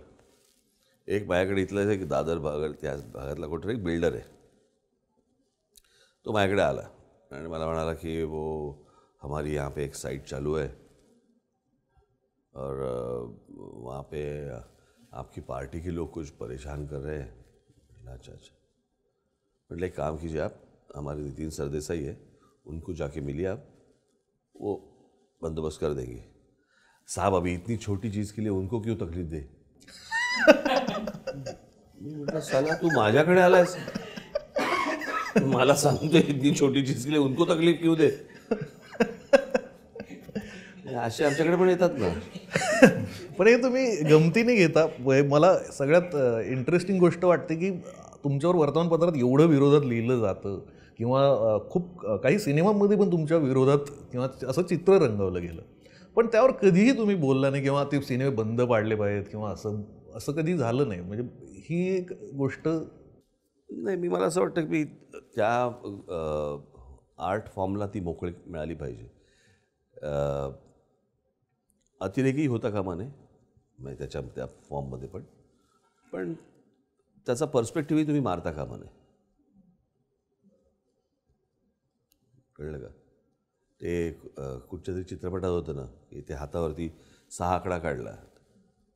एक माझ्याकडे इथलं एक दादर भागात, त्या भागातला कुठे एक बिल्डर आहे, तो माझ्याकडे आला आणि मला म्हणाला की वो हमारी यहाँ पे एक साइट चालू है और वहाँ पे आपकी पार्टी के लोग कुछ परेशान कर रहे हैं. अच्छा अच्छा. मतलब एक काम कीजिए, आप हमारे नितिन सरदेसाई है, उनको जाके मिलिए आप, वो बंदोबस्त कर देंगे. साहब अभी इतनी छोटी चीज़ के लिए उनको क्यों तकलीफ दे. मी म्हटलं साला तू माझ्याकडे आलायस, मला सांगतोय इतकी छोटी चीज के लिए उनको तकलीफ क्यों दे. असे आमच्याकडे पण येतात ना. पण हे तुम्ही गमतीने घेता. मला सगळ्यात इंटरेस्टिंग गोष्ट वाटते की तुमच्यावर वर्तमानपत्रात एवढं विरोधात लिहिलं जातं किंवा खूप काही सिनेमांमध्ये पण तुमच्या विरोधात किंवा असं चित्र रंगवलं गेलं, पण त्यावर कधीही तुम्ही बोलला नाही किंवा ते सिनेमे बंद पाडले पाहिजेत किंवा असं असं कधी झालं नाही. म्हणजे ही एक गोष्ट. नाही, मी मला असं वाटतं की त्या आर्ट फॉर्मला ती मोकळी मिळाली पाहिजे. अतिरेकी होता कामा नये म्हणजे त्या फॉर्ममध्ये पण त्याचा पर्स्पेक्टिव्हही तुम्ही मारता कामा नये. कळलं का? ते कुठच्या तरी चित्रपटात होतं ना की ते हातावरती 6 आकडा काढला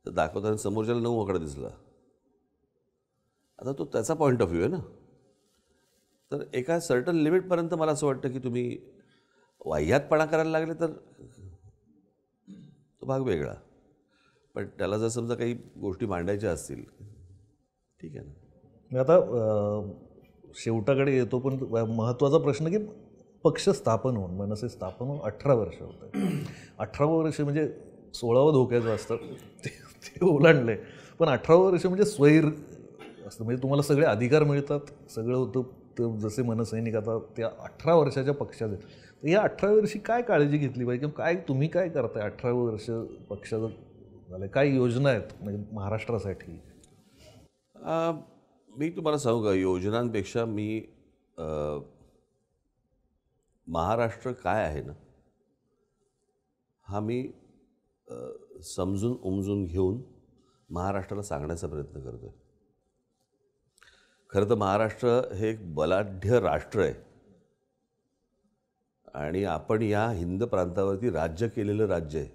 तर दाखवताना समोरच्याला 9 आकडा दिसला. आता तो त्याचा पॉईंट ऑफ व्ह्यू आहे ना. तर एका सर्टन लिमिटपर्यंत मला असं वाटतं की तुम्ही वाह्यातपणा करायला लागले तर तो भाग वेगळा. पण त्याला जर समजा काही गोष्टी मांडायच्या असतील ठीक आहे ना. आता शेवटाकडे येतो, पण महत्त्वाचा प्रश्न की पक्ष स्थापन होऊन मनसे स्थापन होऊन 18 वर्ष होत आहे. 18 वर्ष म्हणजे 16वं धोक्याचं असतं ते ओलांडलं आहे. पण 18 वर्ष म्हणजे स्वैर असतं, म्हणजे तुम्हाला सगळे अधिकार मिळतात, सगळं होतं. तर जसे मनसैनिक आता त्या 18 वर्षाच्या पक्षात आहेत. तर या 18 वर्षी काय काळजी घेतली पाहिजे किंवा काय तुम्ही काय करताय 18 वर्ष पक्षाचं झालं, काय योजना आहेत म्हणजे महाराष्ट्रासाठी? मी तुम्हाला सांगू का, योजनांपेक्षा मी महाराष्ट्र काय आहे ना हा मी समजून उमजून घेऊन महाराष्ट्राला सांगण्याचा प्रयत्न करतो आहे. खरं तर महाराष्ट्र हे एक बलाढ्य राष्ट्र आहे आणि आपण या हिंद प्रांतावरती राज्य केलेलं राज्य आहे.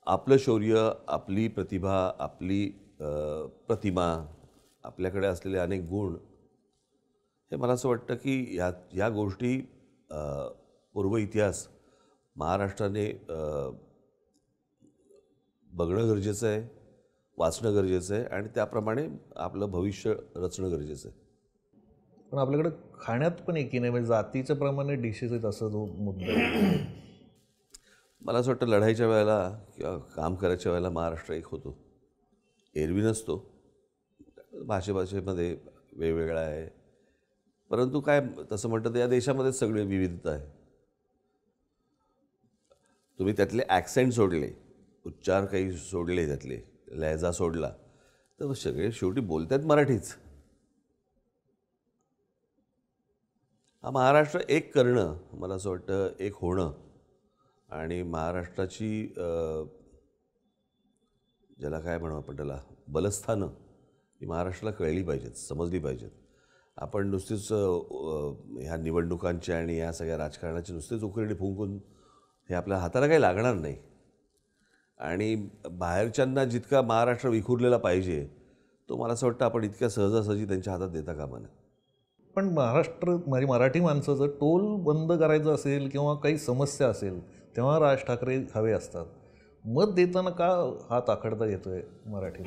आपलं शौर्य, आपली प्रतिभा, आपली प्रतिमा, आपल्याकडे असलेले अनेक गुण, हे मला असं वाटतं की या गोष्टी पूर्व इतिहास महाराष्ट्राने बघणं गरजेचं आहे, वाचणं गरजेचं आहे आणि त्याप्रमाणे आपलं भविष्य रचणं गरजेचं आहे. पण आपल्याकडे खाण्यात पण एकी नाही, म्हणजे जातीच्या प्रमाणे डिशेस आहेत असं जो मुद्दा आहे. मला असं वाटतं लढाईच्या वेळेला किंवा काम करायच्या वेळेला महाराष्ट्र एक होतो, एरवी नसतो. भाषेमध्ये वेगवेगळा आहे, परंतु काय तसं म्हटलं तर या देशामध्येच सगळी विविधता आहे. तुम्ही त्यातले ॲक्सेंट सोडले, उच्चार काही सोडले, त्यातले लहजा सोडला, तर सगळे शेवटी बोलतात मराठीच. हा महाराष्ट्र एक करणं, मला असं वाटतं एक होणं आणि महाराष्ट्राची ज्याला काय म्हणू आपण त्याला बलस्थानं ही महाराष्ट्राला कळली पाहिजेत, समजली पाहिजेत. आपण नुसतीच ह्या निवडणुकांची आणि या सगळ्या राजकारणाची नुसतीच उकरडी फुंकून हे आपल्या हाताला काही लागणार नाही. आणि बाहेरच्यांना जितका महाराष्ट्र विखुरलेला पाहिजे तो मला असं वाटतं आपण इतक्या सहजासहजी त्यांच्या हातात देता कामा नये. पण महाराष्ट्र म्हणजे मराठी माणसाचं टोल बंद करायचं असेल किंवा काही समस्या असेल तेव्हा राज ठाकरे हवे असतात. मत देताना का हात आखडता येतोय मराठी?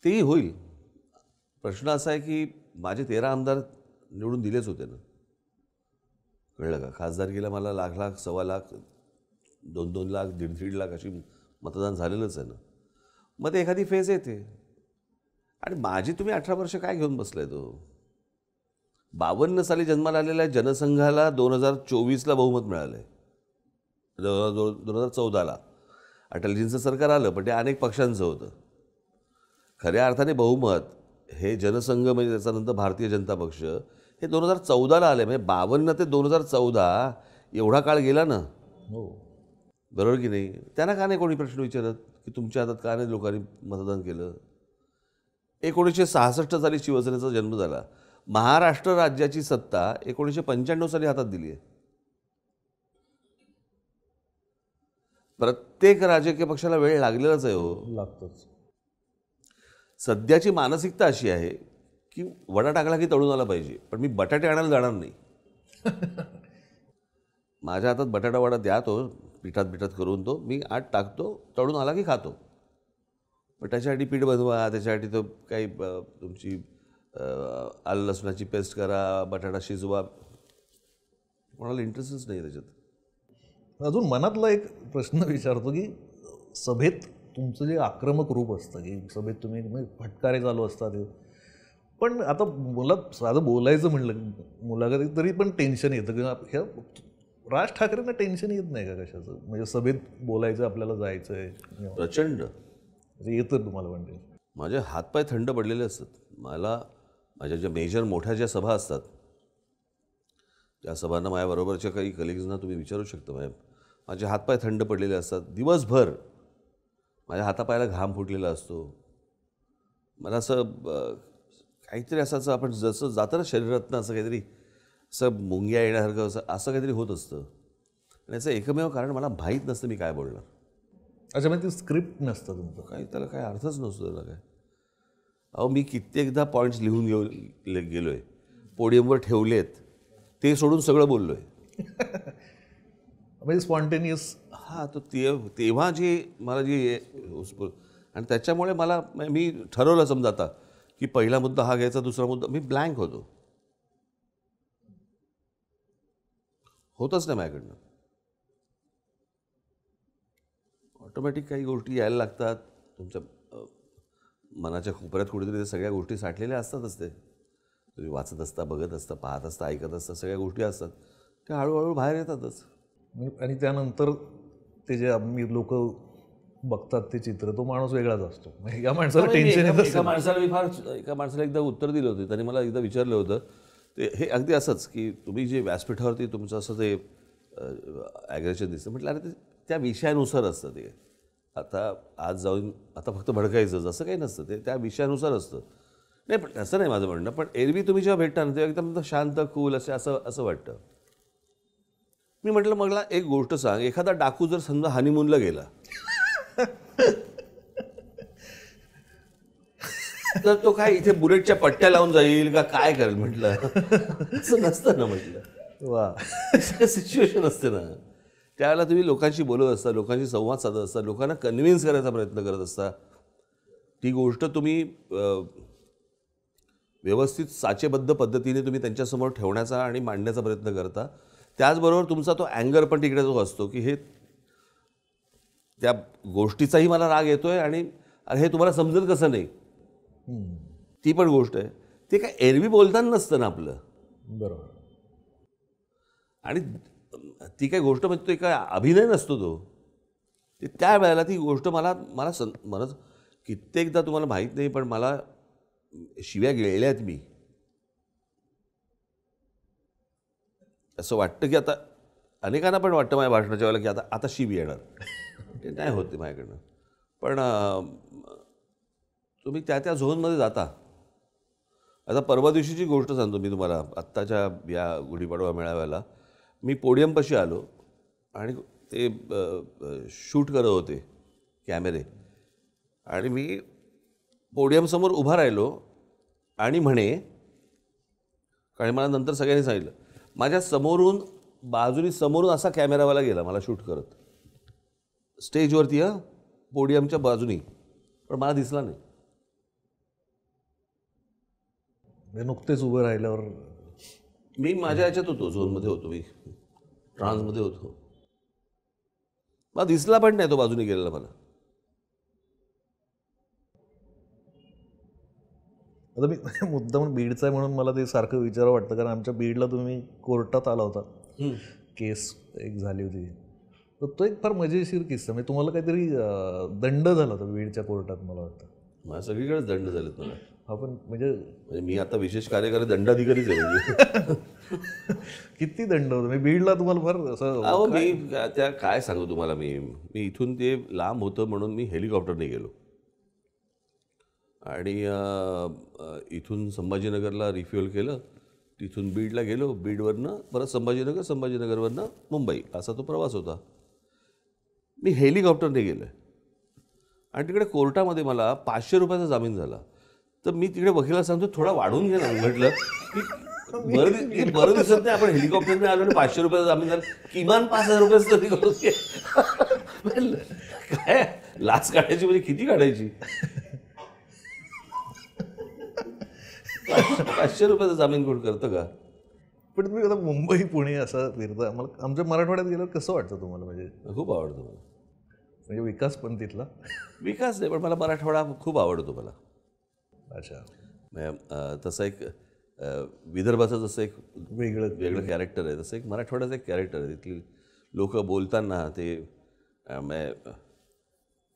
तेही होईल. प्रश्न असा आहे की माझे 13 आमदार निवडून दिलेच होते ना. कळलं का? खासदारकीला मला लाख लाख, सव्वा लाख, 2-2 लाख, 1.5 लाख अशी मतदान झालेलंच आहे ना. मग ते एखादी फेज येते. आणि माझी तुम्ही 18 वर्ष काय घेऊन बसलाय तो? 52 साली जन्माला आलेल्या जनसंघाला 2024ला बहुमत मिळालं आहे, 2014ला अटलजींचं सरकार आलं, पण ते अनेक पक्षांचं होतं. खऱ्या अर्थाने बहुमत हे जनसंघ म्हणजे त्याच्यानंतर भारतीय जनता पक्ष हे 2014ला आले. म्हणजे 52 ते 2014 एवढा काळ गेला ना. हो, बरोबर की नाही? त्यांना का नाही कोणी प्रश्न विचारत की तुमच्या हातात का नाही लोकांनी मतदान केलं? 1966 साली शिवसेनेचा जन्म झाला. महाराष्ट्र राज्याची सत्ता 1995 साली हातात दिली आहे. प्रत्येक राजकीय पक्षाला वेळ लागलेलाच आहे हो. लागतोच. सध्याची मानसिकता अशी आहे की वडा टाकला की तळून आला पाहिजे, पण मी बटाटे आणायला जाणार नाही. माझ्या हातात बटाटा वडा द्या, तो पिठात करून तो मी आत टाकतो, तळून आला की खातो. पण त्याच्यासाठी पीठ बनवा, त्याच्यासाठी तो काही तुमची आलं लसणाची पेस्ट करा, बटाटा शिजवा. कोणाला इंटरेस्टच नाही त्याच्यात. अजून मनातला एक प्रश्न विचारतो की सभेत तुमचं जे आक्रमक रूप असतं की सभेत तुम्ही फटकारे चालू असतात, पण आता मुलात साधं बोलायचं म्हणलं मुलाखतीत तरी पण टेन्शन येतं की ह्या राज ठाकरेंना टेन्शन येत नाही का कशाचं? म्हणजे सभेत बोलायचं, आपल्याला जायचं आहे, प्रचंड येतं तुम्हाला? म्हणजे माझे हातपाय थंड पडलेले असतात. माझ्या ज्या मेजर मोठ्या ज्या सभा असतात, त्या सभांना माझ्याबरोबरच्या काही कलिग्सना तुम्ही विचारू शकता. माझे हातपाय थंड पडलेले असतात. दिवसभर माझ्या हातापायाला घाम फुटलेला असतो. मला असं काहीतरी असं आपण जसं जातं ना शरीरातनं, असं काहीतरी असं मुंग्या येण्यासारखं असं काहीतरी होत असतं. आणि याचं एकमेव कारण मला माहीत नसतं मी काय बोलणार. अच्छा, म्हणजे ती स्क्रिप्ट नसतं तुमचं काही, त्याला काय अर्थच नसतो त्याला काय. अहो, मी कित्येकदा पॉईंट्स लिहून गेलो आहे, पोडियमवर ठेवलेत, ते सोडून सगळं बोललो आहे. म्हणजे स्पॉन्टेनियस. हां, तर तेव्हा जी मला जी आणि त्याच्यामुळे मला मी ठरवलं समजा आता की पहिला मुद्दा हा घ्यायचा, दुसरा मुद्दा, मी ब्लँक होतच नाही माझ्याकडनं. ऑटोमॅटिक काही गोष्टी यायला लागतात तुमच्या मनाच्या कोपऱ्यात कुठेतरी. त्या सगळ्या गोष्टी साठलेल्या असतातच. ते तुम्ही वाचत असता, बघत असता, पाहत असता, ऐकत असता, सगळ्या गोष्टी असतात त्या हळूहळू बाहेर येतातच. आणि त्यानंतर ते जे आम्ही लोक बघतात ते चित्र, तो माणूस वेगळाच असतो. या माणसाला टेन्शन येत असतं. एका माणसाला एकदा उत्तर दिलं होतं. त्याने मला एकदा विचारलं होतं, ते हे अगदी असंच की तुम्ही जे व्यासपीठावरती तुमचं असं ते ॲग्रेशन दिसतं. म्हटलं अरे ते त्या विषयानुसार असतं. ते आता आज जाऊन आता फक्त भडकायचं असं काही नसतं. ते त्या विषयानुसार असतं. नाही, पण असं नाही माझं म्हणणं. पण एरवी तुम्ही जेव्हा भेटता ना, तेव्हा एकदम शांत, कूल असं वाटतं. मी म्हटलं मला एक गोष्ट सांग, एखादा डाकू जर समजा हनीमूनला गेला तर तो काय इथे बुलेटच्या पट्ट्या लावून जाईल का काय करेल? म्हटलं असं नसतं ना. म्हटलं वा, सिच्युएशन असते ना. त्यावेळेला तुम्ही लोकांशी बोलत असता, लोकांशी संवाद साधत असता, लोकांना कन्व्हिन्स करायचा प्रयत्न करत असता. ती गोष्ट तुम्ही व्यवस्थित साचेबद्ध पद्धतीने तुम्ही त्यांच्यासमोर ठेवण्याचा आणि मांडण्याचा प्रयत्न करता. त्याचबरोबर तुमचा तो अँगर पण तिकडे जो असतो की हे त्या गोष्टीचाही मला राग येतोय आणि अरे हे तुम्हाला समजत कसं नाही, ती पण गोष्ट आहे. ते काय एरवी बोलताना नसतं ना आपलं. बरोबर. आणि ती काय गोष्ट म्हणजे तो काय अभिनय नसतो तो. ते त्या वेळेला ती गोष्ट मला कित्येकदा तुम्हाला माहीत नाही, पण मला शिव्या गिळल्यात मी. असं वाटतं की आता अनेकांना पण वाटतं माझ्या भाषणाच्या वेळेला की आता शिवी येणार. ते नाही होते माझ्याकडनं. पण तुम्ही त्या झोनमध्ये जाता. आता परवा दिवशीची गोष्ट सांगतो मी तुम्हाला. आत्ताच्या या गुढीपाडवा मेळाव्याला मी पोडियमपाशी आलो आणि ते शूट करत होते कॅमेरे. आणि मी पोडियमसमोर उभा राहिलो आणि म्हणे, कारण मला नंतर सगळ्यांनी सांगितलं, माझ्या समोरून असा कॅमेरावाला गेला मला शूट करत स्टेजवरती, पोडियमच्या बाजूनी, पण मला दिसला नाही. नुकतेच उभं राहिल्यावर मी माझ्या ह्याच्यात होतो, झोनमध्ये होतो, मी ट्रान्समध्ये होतो. मला दिसला पण नाही तो बाजूने गेलेला मला. आता मी मुद्दाम बीडचा आहे म्हणून मला ते सारखं विचारावं वाटतं, कारण आमच्या बीडला तुम्ही कोर्टात आला होता, केस एक झाली होती. तर तो एक फार मजेशीर किस्सा. म्हणजे तुम्हाला काहीतरी दंड झाला होता बीडच्या कोर्टात मला वाटतं. मला सगळीकडेच दंड झालेत मला. आपण म्हणजे मी आता विशेष कार्यकारी दंडाधिकारीच आहे. किती दंड होतो? मी बीडला तुम्हाला फार असं. अहो, मी त्या काय सांगू तुम्हाला, मी इथून ते लांब होतं म्हणून मी हेलिकॉप्टरने गेलो आणि इथून संभाजीनगरला रिफ्युअल केलं, तिथून बीडला गेलो, बीडवरनं परत संभाजीनगरवरनं मुंबई, असा तो प्रवास होता. मी हेलिकॉप्टरने गेलो आणि तिकडे कोर्टामध्ये मला 500 रुपयाचा जामीन झाला. तर मी तिकडे वकिला सांगतो थोडा वाढवून घे ना. म्हटलं की बरं दिसत नाही, आपण हेलिकॉप्टरने आलो आणि 500 रुपयाचा जामीन झाला, किमान 5000 रुपयाचं तरी करू. काय लाच काढायची म्हणजे किती काढायची? 500 रुपयाचा जामीन कोण करतं का? पण तुम्ही आता मुंबई पुणे असं फिरता, मला आमच्या मराठवाड्यात गेल्यावर कसं वाटतं तुम्हाला? म्हणजे खूप आवडतं मला. म्हणजे विकास पण तिथला. विकास नाही, पण मला मराठवाडा खूप आवडतो मला. अच्छा. म्हणजे तसं एक विदर्भाचं जसं एक वेगळं वेगळं कॅरेक्टर आहे, तसं एक मराठवाड्याचं एक कॅरेक्टर आहे. तिथली लोक बोलताना ते म्हणजे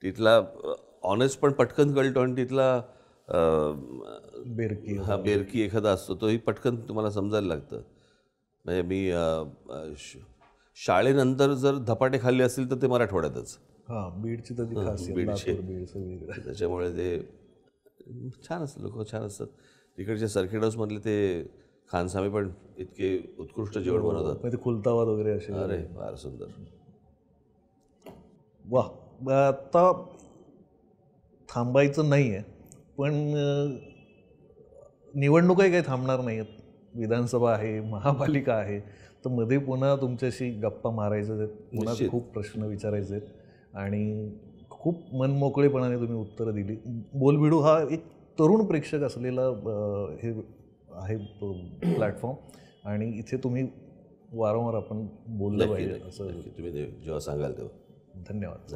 तिथला ऑनेस्ट पण पटकन कळतो, आणि तिथला बेरकी. हा बेरकी एखादा असतो तोही पटकन तुम्हाला समजायला लागतं. म्हणजे मी शाळेनंतर जर धपाटे खाल्ले असतील तर ते मराठवाड्यातच. हां, बीडची तर ती खासियत, बीडची. लातूर बीडचं वेगळं. त्याच्यामुळे ते छान असतं, लोक छान असतात. तिकडचे सर्किट हाऊसमधले ते खानसामे पण इतके उत्कृष्ट जेवण बनवतात. म्हणजे खुलताबाद वगैरे असे. अरे फार सुंदर. वा, आता थांबायचं नाही आहे, पण निवडणुकाही काही थांबणार नाही आहेत. विधानसभा आहे, महापालिका आहे, तर मध्ये पुन्हा तुमच्याशी गप्पा मारायचं आहेत, पुन्हा निश्चित. खूप प्रश्न विचारायचे आहेत, आणि खूप मनमोकळेपणाने तुम्ही उत्तरं दिली. बोलबिडू हा एक तरुण प्रेक्षक असलेला हे आहे प्लॅटफॉर्म, आणि इथे तुम्ही वारंवार आपण बोललं नक्की, पाहिजे नक्की, असं. नक्की. तुम्ही जेव्हा सांगाल तेव्हा. धन्यवाद.